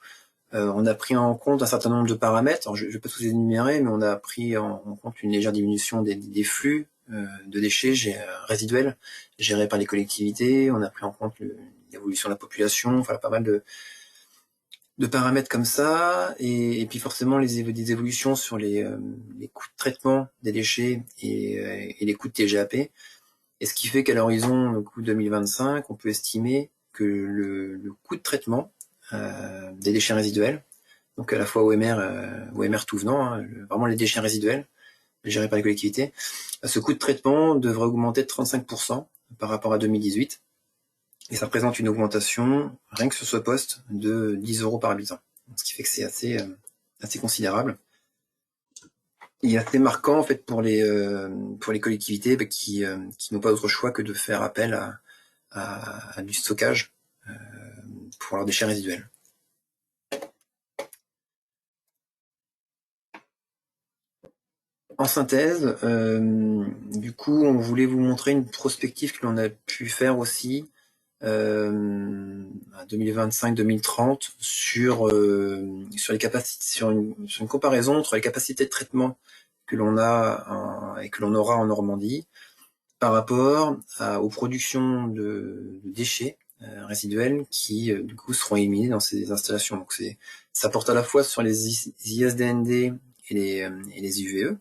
On a pris en compte un certain nombre de paramètres. Alors je ne vais pas tous les énumérer, mais on a pris en compte une légère diminution des flux de déchets résiduels gérés par les collectivités. On a pris en compte l'évolution de la population, enfin pas mal de paramètres comme ça, et puis forcément des évolutions sur les coûts de traitement des déchets et les coûts de TGAP. Et ce qui fait qu'à l'horizon le coût 2025, on peut estimer que le coût de traitement des déchets résiduels, donc à la fois OMR tout venant, hein, vraiment les déchets résiduels gérés par les collectivités, ce coût de traitement devrait augmenter de 35% par rapport à 2018. Et ça représente une augmentation, rien que sur ce poste, de 10 euros par habitant. Ce qui fait que c'est assez considérable. Il est assez marquant en fait pour les collectivités qui n'ont pas d'autre choix que de faire appel à du stockage pour leurs déchets résiduels. En synthèse, du coup, on voulait vous montrer une prospective que l'on a pu faire aussi 2025-2030 sur les capacités, sur une comparaison entre les capacités de traitement que l'on a et que l'on aura en Normandie par rapport aux productions de déchets résiduels qui du coup seront éliminés dans ces installations. Donc ça porte à la fois sur les ISDND et les UVE.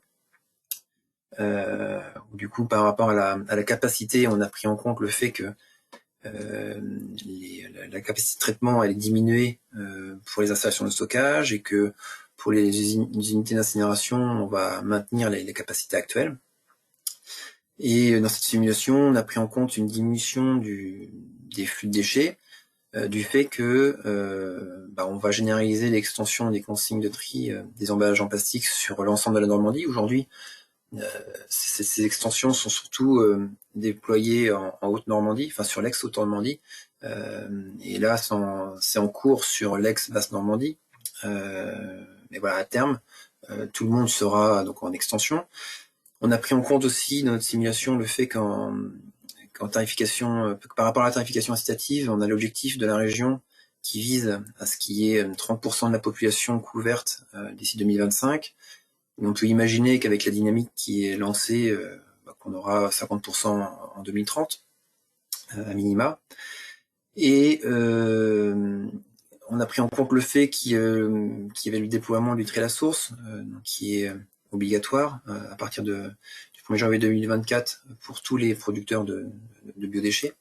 Du coup, par rapport à la capacité, on a pris en compte le fait que la capacité de traitement elle est diminuée pour les installations de stockage et que pour les unités d'incinération, on va maintenir les capacités actuelles. Et dans cette simulation, on a pris en compte une diminution des flux de déchets du fait que on va généraliser l'extension des consignes de tri des emballages en plastique sur l'ensemble de la Normandie. Aujourd'hui, ces extensions sont surtout déployées en Haute-Normandie, enfin sur l'ex-Haute-Normandie, et là c'est en cours sur l'ex-Basse-Normandie. Mais voilà, à terme, tout le monde sera donc en extension. On a pris en compte aussi dans notre simulation le fait qu'en tarification, par rapport à la tarification incitative, on a l'objectif de la région qui vise à ce qu'il y ait 30% de la population couverte d'ici 2025. Et on peut imaginer qu'avec la dynamique qui est lancée, qu'on aura 50% en 2030, à minima. Et on a pris en compte le fait qu'il y avait le déploiement du trait à la source, qui est obligatoire à partir du 1er janvier 2024 pour tous les producteurs de biodéchets,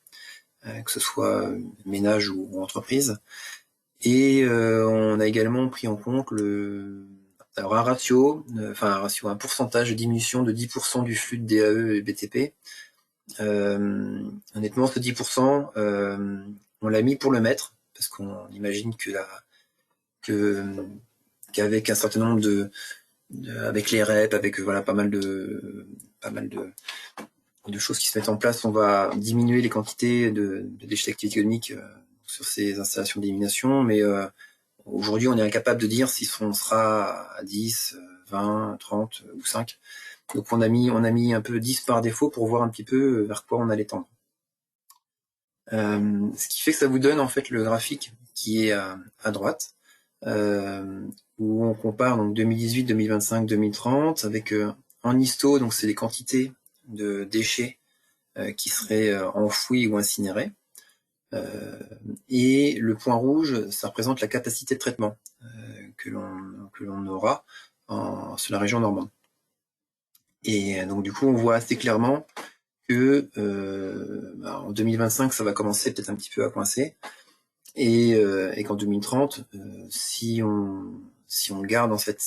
que ce soit ménage ou entreprise. Et on a également pris en compte un pourcentage de diminution de 10% du flux de DAE et BTP. Honnêtement, ce 10%, on l'a mis pour le mettre, parce qu'on imagine qu'avec un certain nombre avec les REP, avec pas mal de choses qui se mettent en place, on va diminuer les quantités de déchets d'activité économique sur ces installations d'élimination, mais aujourd'hui on est incapable de dire si on sera à 10, 20, 30 ou 5. Donc on a mis un peu 10 par défaut pour voir un petit peu vers quoi on allait tendre. Ce qui fait que ça vous donne en fait le graphique qui est à droite, où on compare donc 2018, 2025, 2030 avec en histo, donc c'est les quantités de déchets qui seraient enfouis ou incinérés. Et le point rouge, ça représente la capacité de traitement que l'on aura sur la région normande. Et donc du coup, on voit assez clairement que en 2025, ça va commencer peut-être un petit peu à coincer, et qu'en 2030, si on garde en fait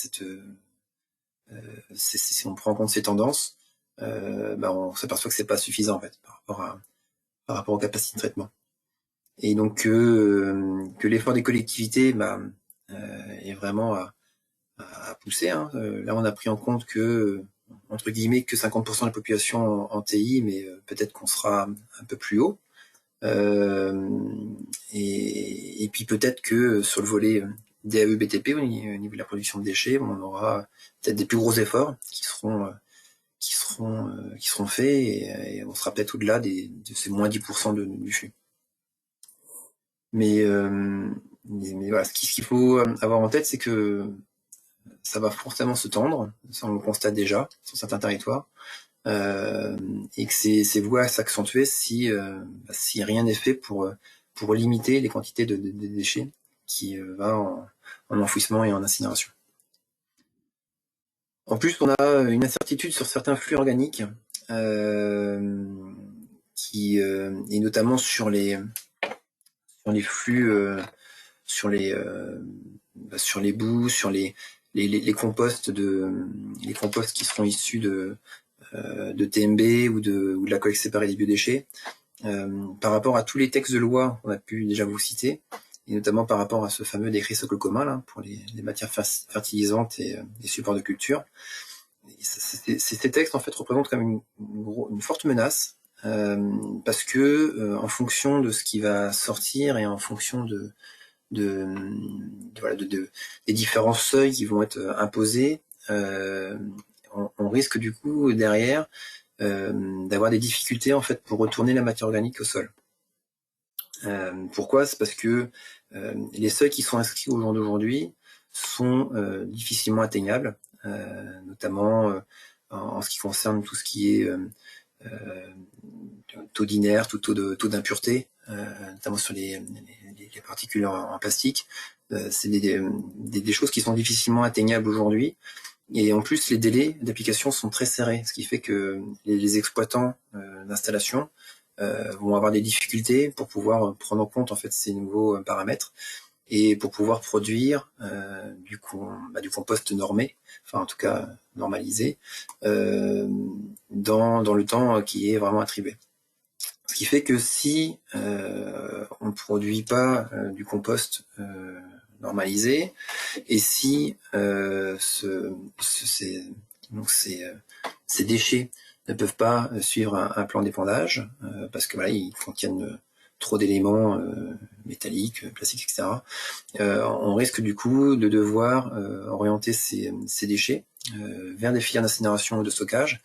si on prend en compte ces tendances, on s'aperçoit que c'est pas suffisant en fait par rapport aux capacités de traitement. Et donc que l'effort des collectivités est vraiment à pousser. Là, on a pris en compte que entre guillemets que 50% de la population en TI, mais peut-être qu'on sera un peu plus haut. Et puis peut-être que sur le volet DAE BTP au niveau de la production de déchets, on aura peut-être des plus gros efforts qui seront faits, et on sera peut-être au-delà de ces moins 10% du flux. Mais voilà, ce qu'il faut avoir en tête, c'est que ça va forcément se tendre, ça on le constate déjà sur certains territoires, et que c'est voué à s'accentuer si rien n'est fait pour limiter les quantités de déchets qui va en enfouissement et en incinération. En plus, on a une incertitude sur certains flux organiques, et notamment sur les flux, sur les boues, sur les composts qui seront issus de TMB ou de la collecte séparée des biodéchets, par rapport à tous les textes de loi qu'on a pu déjà vous citer, et notamment par rapport à ce fameux décret socle commun là, pour les matières fertilisantes et les supports de culture. Ces textes en fait représentent quand même une forte menace, parce que en fonction de ce qui va sortir et en fonction des différents seuils qui vont être imposés, on risque du coup derrière d'avoir des difficultés en fait pour retourner la matière organique au sol. Pourquoi ? C'est parce que les seuils qui sont inscrits au jour d'aujourd'hui sont difficilement atteignables, notamment en ce qui concerne tout ce qui est taux d'inerte ou taux d'impureté, notamment sur les particules en plastique. C'est des choses qui sont difficilement atteignables aujourd'hui. Et en plus, les délais d'application sont très serrés, ce qui fait que les exploitants d'installation vont avoir des difficultés pour pouvoir prendre en compte en fait ces nouveaux paramètres et pour pouvoir produire du compost normé, enfin en tout cas normalisé, dans le temps qui est vraiment attribué. Ce qui fait que si on ne produit pas du compost normalisé, et si ces déchets ne peuvent pas suivre un plan d'épandage, parce que voilà, ils contiennent trop d'éléments métalliques, plastiques, etc., on risque du coup de devoir orienter ces déchets vers des filières d'incinération ou de stockage.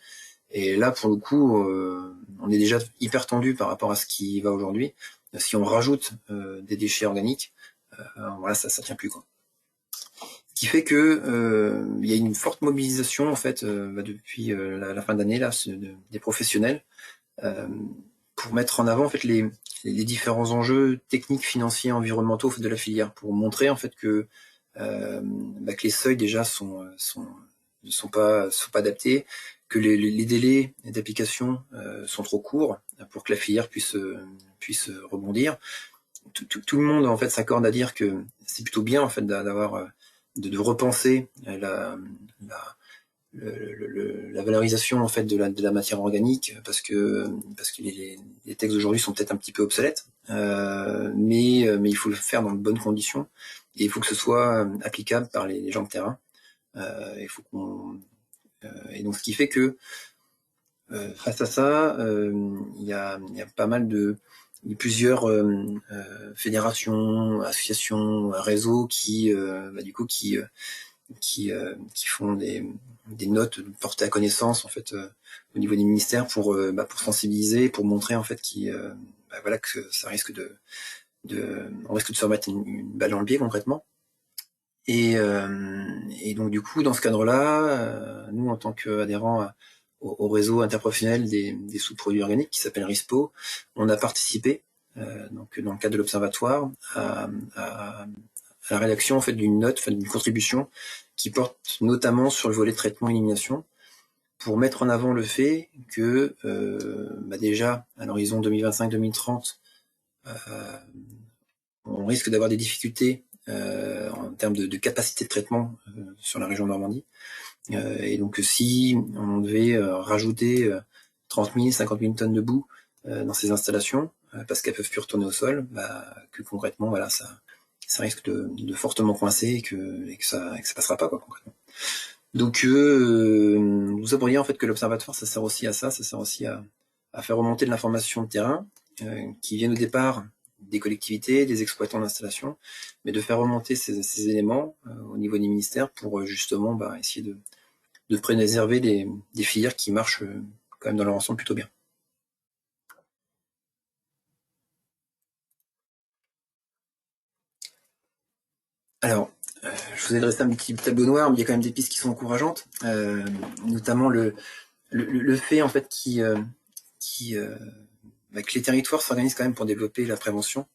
Et là, pour le coup, on est déjà hyper tendu par rapport à ce qui va aujourd'hui. Si on rajoute des déchets organiques, voilà, ça tient plus, quoi. Ce qui fait que il y a une forte mobilisation en fait depuis la fin d'année là des professionnels pour mettre en avant en fait les différents enjeux techniques, financiers, environnementaux en fait, de la filière, pour montrer en fait que les seuils déjà ne sont pas adaptés, que les délais d'application sont trop courts pour que la filière puisse rebondir. Tout le monde en fait s'accorde à dire que c'est plutôt bien en fait d'avoir de repenser la valorisation en fait de la matière organique, parce que les textes d'aujourd'hui sont peut-être un petit peu obsolètes, mais il faut le faire dans de bonnes conditions et il faut que ce soit applicable par les gens de terrain. Il faut qu'on et donc ce qui fait que face à ça, il y a pas mal de plusieurs fédérations, associations, réseaux qui font des notes portées à connaissance en fait au niveau des ministères pour sensibiliser, pour montrer en fait que ça risque on risque de se remettre une balle dans le pied concrètement. Et donc du coup dans ce cadre-là, nous en tant qu'adhérents au réseau interprofessionnel des sous-produits organiques qui s'appelle RISPO, on a participé donc dans le cadre de l'observatoire à la rédaction en fait d'une note, d'une contribution qui porte notamment sur le volet traitement-élimination, pour mettre en avant le fait que déjà à l'horizon 2025-2030, on risque d'avoir des difficultés en termes de capacité de traitement sur la région de Normandie. Et donc si on devait rajouter 30 000, 50 000 tonnes de boue dans ces installations, parce qu'elles peuvent plus retourner au sol, que concrètement voilà, ça risque de fortement coincer et que ça passera pas, quoi, concrètement. Donc vous sauriez en fait que l'observatoire ça sert aussi à ça, ça sert aussi à faire remonter de l'information de terrain qui viennent au départ des collectivités, des exploitants d'installation, mais de faire remonter ces éléments au niveau des ministères pour justement essayer de préserver des filières qui marchent quand même dans leur ensemble plutôt bien. Alors, je vous ai dressé un petit tableau noir, mais il y a quand même des pistes qui sont encourageantes, notamment le fait en fait que les territoires s'organisent quand même pour développer la prévention,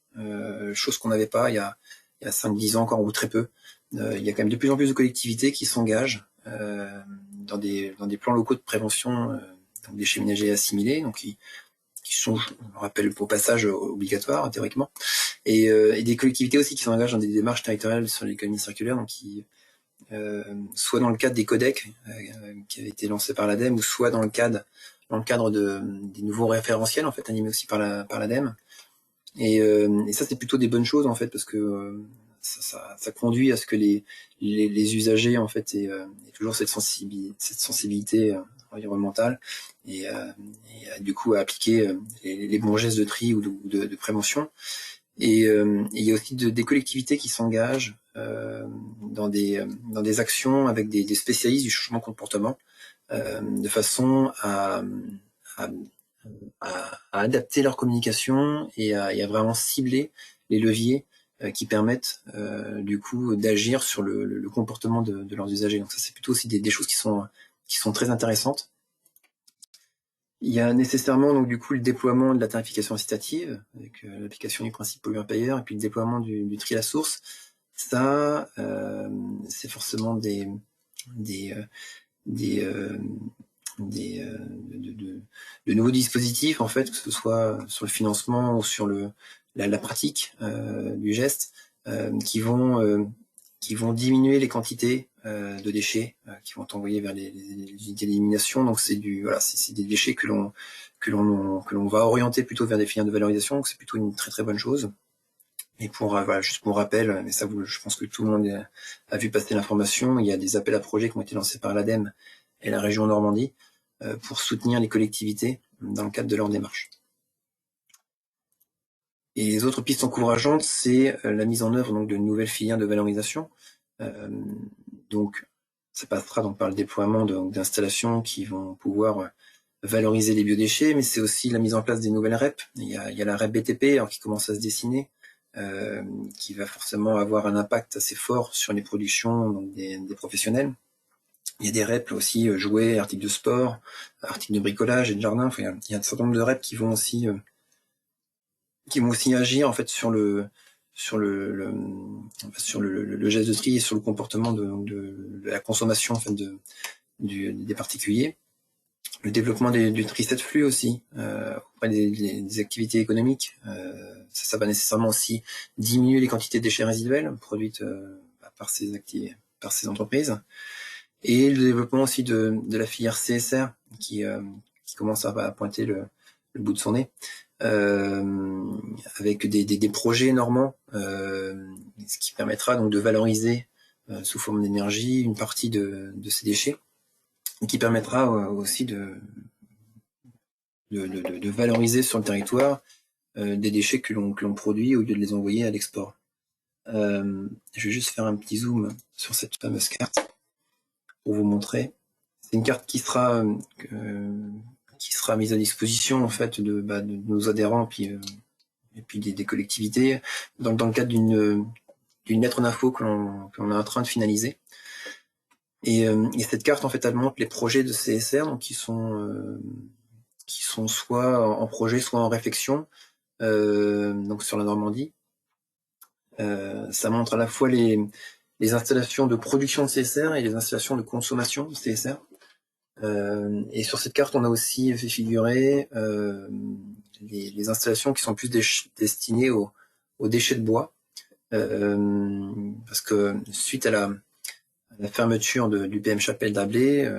chose qu'on n'avait pas il y a 5-10 ans encore, ou très peu. Il y a quand même de plus en plus de collectivités qui s'engagent dans des plans locaux de prévention donc déchets ménagers assimilés, donc qui sont, je me rappelle, au passage obligatoires théoriquement, et des collectivités aussi qui s'engagent dans des démarches territoriales sur l'économie circulaire, donc qui soit dans le cadre des codecs qui avaient été lancés par l'ADEME, ou soit dans le cadre des nouveaux référentiels en fait animés aussi par l'ADEME. Et ça c'est plutôt des bonnes choses en fait, parce que ça conduit à ce que les usagers en fait aient toujours cette sensibilité environnementale et du coup à appliquer les bons gestes de tri ou de prévention. Et il y a aussi des collectivités qui s'engagent dans des actions avec des spécialistes du changement de comportement, de façon à adapter leur communication et à vraiment cibler les leviers qui permettent du coup d'agir sur le comportement de leurs usagers. Donc ça c'est plutôt aussi des choses qui sont très intéressantes. Il y a nécessairement donc du coup le déploiement de la tarification incitative avec l'application du principe pollueur-payeur, et puis le déploiement du tri à la source. Ça c'est forcément des de nouveaux dispositifs en fait, que ce soit sur le financement ou sur la pratique du geste, qui vont diminuer les quantités de déchets qui vont envoyer vers les unités d'élimination. Donc c'est des déchets que l'on va orienter plutôt vers des filières de valorisation. Donc c'est plutôt une très très bonne chose. Et juste pour rappel, mais ça, je pense que tout le monde a vu passer l'information, il y a des appels à projets qui ont été lancés par l'ADEME et la région Normandie pour soutenir les collectivités dans le cadre de leur démarche. Et les autres pistes encourageantes, c'est la mise en œuvre donc de nouvelles filières de valorisation. Donc, ça passera donc par le déploiement d'installations qui vont pouvoir valoriser les biodéchets, mais c'est aussi la mise en place des nouvelles REP. Il y a la REP BTP qui commence à se dessiner, qui va forcément avoir un impact assez fort sur les productions donc des professionnels. Il y a des REP aussi, jouets, articles de sport, articles de bricolage et de jardin. Enfin, il y a un certain nombre de REP qui vont aussi agir en fait sur le geste de tri et sur le comportement de la consommation en fait des particuliers. Le développement du tri 7 flux aussi auprès des activités économiques, ça va nécessairement aussi diminuer les quantités de déchets résiduels produites par ces entreprises. Et le développement aussi de la filière CSR qui commence à pointer le bout de son nez, avec des projets normands, ce qui permettra donc de valoriser sous forme d'énergie une partie de ces déchets, et qui permettra aussi de valoriser sur le territoire des déchets que l'on produit au lieu de les envoyer à l'export. Je vais juste faire un petit zoom sur cette fameuse carte pour vous montrer. C'est une carte qui sera mise à disposition en fait de nos adhérents et puis des collectivités dans le cadre d'une lettre d'info que l'on est en train de finaliser. Et cette carte en fait elle montre les projets de CSR donc qui sont soit en projet soit en réflexion donc sur la Normandie. Ça montre à la fois les installations de production de CSR et les installations de consommation de CSR. Et sur cette carte, on a aussi fait figurer les installations qui sont plus destinées aux déchets de bois. Parce que suite à la fermeture du PM Chapelle d'Ablé,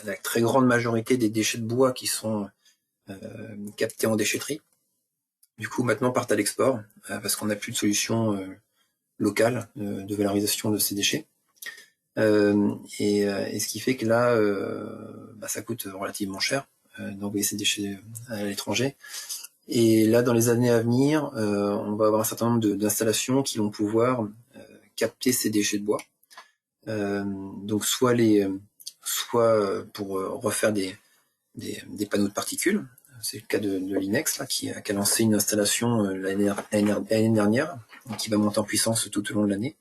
la très grande majorité des déchets de bois qui sont captés en déchetterie, du coup maintenant partent à l'export, parce qu'on n'a plus de solution locale de valorisation de ces déchets. Et ce qui fait que là, ça coûte relativement cher d'envoyer ces déchets à l'étranger. Et là, dans les années à venir, on va avoir un certain nombre d'installations qui vont pouvoir capter ces déchets de bois. Donc soit pour refaire des panneaux de particules. C'est le cas de l'INEX là, qui a lancé une installation l'année dernière, qui va monter en puissance tout au long de l'année.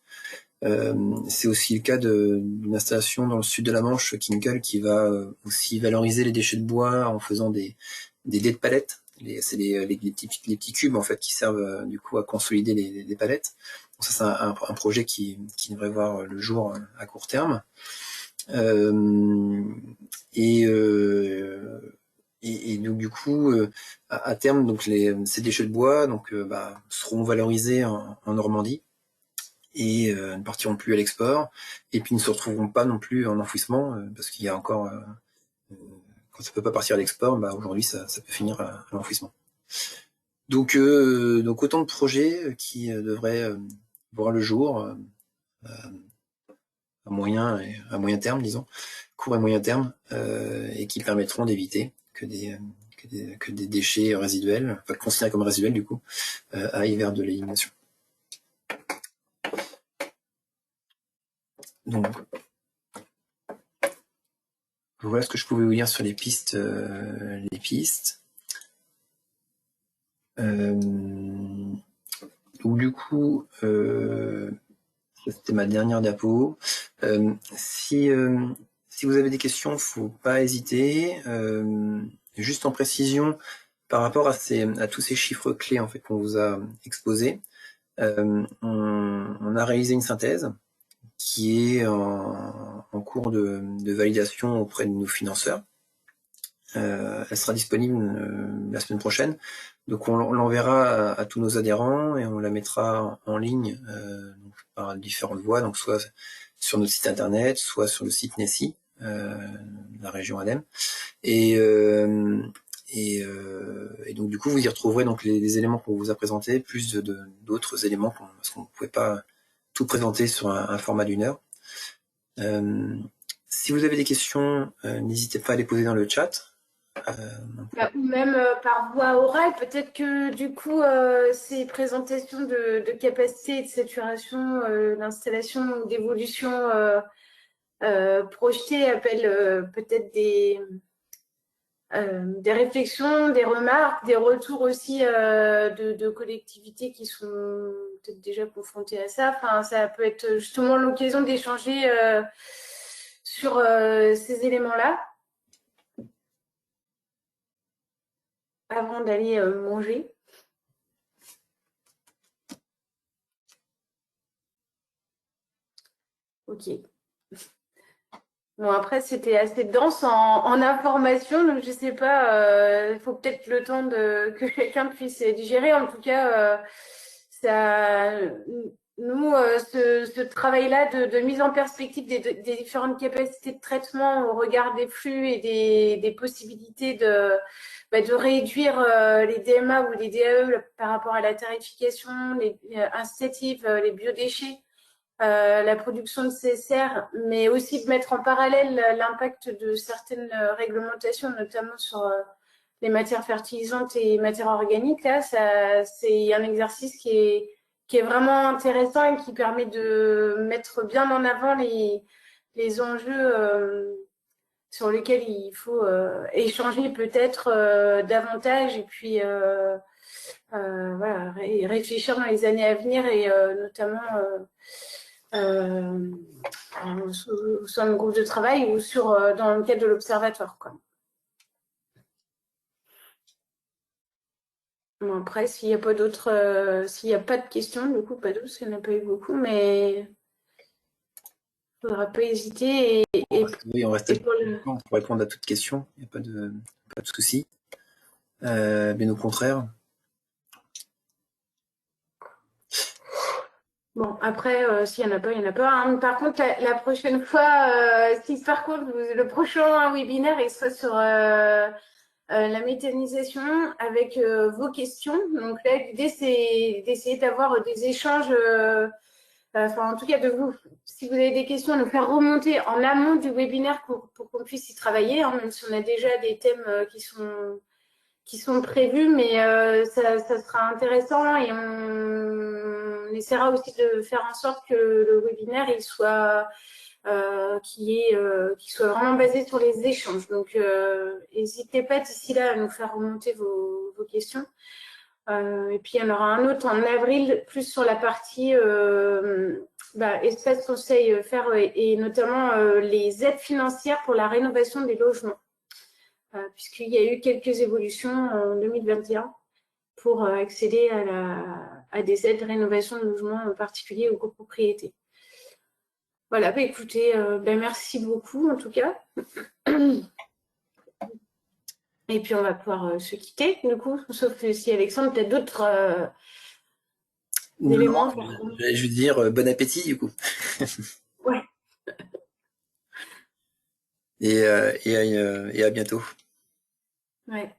C'est aussi le cas d'une installation dans le sud de la Manche, Kinkel, qui va aussi valoriser les déchets de bois en faisant des dés de palettes. C'est les petits cubes en fait qui servent du coup à consolider les palettes. Donc ça c'est un projet qui devrait voir le jour à court terme. Et donc du coup à terme donc ces déchets de bois seront valorisés en Normandie et ne partiront plus à l'export et puis ne se retrouveront pas non plus en enfouissement parce qu'il y a encore quand ça peut pas partir à l'export, aujourd'hui ça peut finir à l'enfouissement. Donc autant de projets qui devraient voir le jour à moyen terme, disons, court et moyen terme, et qui permettront d'éviter que des déchets résiduels, enfin considérés comme résiduels du coup, aillent vers de l'élimination. Donc voilà ce que je pouvais vous dire sur les pistes. Donc du coup, c'était ma dernière diapo. Si vous avez des questions, faut pas hésiter. Juste en précision, par rapport à tous ces chiffres clés en fait qu'on vous a exposés, on a réalisé une synthèse qui est en cours de validation auprès de nos financeurs. Elle sera disponible la semaine prochaine. Donc on l'enverra à tous nos adhérents et on la mettra en ligne donc par différentes voies, donc soit sur notre site internet, soit sur le site NECI, la région ADEME. Et donc du coup vous y retrouverez donc les éléments qu'on vous a présentés, plus d'autres éléments parce qu'on ne pouvait pas tout présenter sur un format d'1 heure. Si vous avez des questions, n'hésitez pas à les poser dans le chat. Ou même par voie orale, peut-être que du coup, ces présentations de capacité et de saturation d'installation ou d'évolution projetées appellent peut-être des réflexions, des remarques, des retours aussi de collectivités qui sont peut-être déjà confrontées à ça. Enfin, ça peut être justement l'occasion d'échanger sur ces éléments-là avant d'aller manger. Ok. Bon, après, c'était assez dense en information, donc je sais pas, il faut peut-être le temps que quelqu'un puisse digérer. En tout cas, nous, ce travail-là de mise en perspective des différentes capacités de traitement au regard des flux et des possibilités de réduire les DMA ou les DAE par rapport à la tarification, les incitatifs, les biodéchets, la production de CSR, mais aussi de mettre en parallèle l'impact de certaines réglementations, notamment sur les matières fertilisantes et matières organiques. Là, c'est un exercice qui est vraiment intéressant et qui permet de mettre bien en avant les enjeux sur lesquels il faut échanger peut-être davantage et puis voilà, réfléchir dans les années à venir et notamment sur un groupe de travail ou dans le cadre de l'observatoire, quoi. Bon, après, s'il n'y a pas d'autres, s'il n'y a pas de questions, du coup, pas d'autres, parce qu'il n'y en a pas eu beaucoup, mais il ne faudra pas hésiter. Oui, on reste pour répondre à toutes questions, il n'y a pas de souci. Bien au contraire. Bon, après, s'il n'y en a pas, il n'y en a pas. Hein. Par contre, la prochaine fois, si par contre, le prochain webinaire, il sera sur la méthanisation avec vos questions. Donc là, l'idée, c'est d'essayer d'avoir des échanges, enfin, en tout cas, si vous avez des questions, nous faire remonter en amont du webinaire pour qu'on puisse y travailler, hein, même si on a déjà des thèmes qui sont prévus, mais ça sera intéressant et on essaiera aussi de faire en sorte que le webinaire il soit qui soit vraiment basé sur les échanges. Donc, n'hésitez pas d'ici là à nous faire remonter vos questions. Et puis, il y en aura un autre en avril, plus sur la partie espace conseil faire et notamment les aides financières pour la rénovation des logements. Puisqu'il y a eu quelques évolutions en 2021 pour accéder à des aides de rénovation de logements particuliers aux copropriétés. Voilà, écoutez, merci beaucoup en tout cas. Et puis on va pouvoir se quitter du coup, sauf si Alexandre, peut-être d'autres éléments. Je veux dire bon appétit du coup. Ouais. Et à bientôt. Ouais.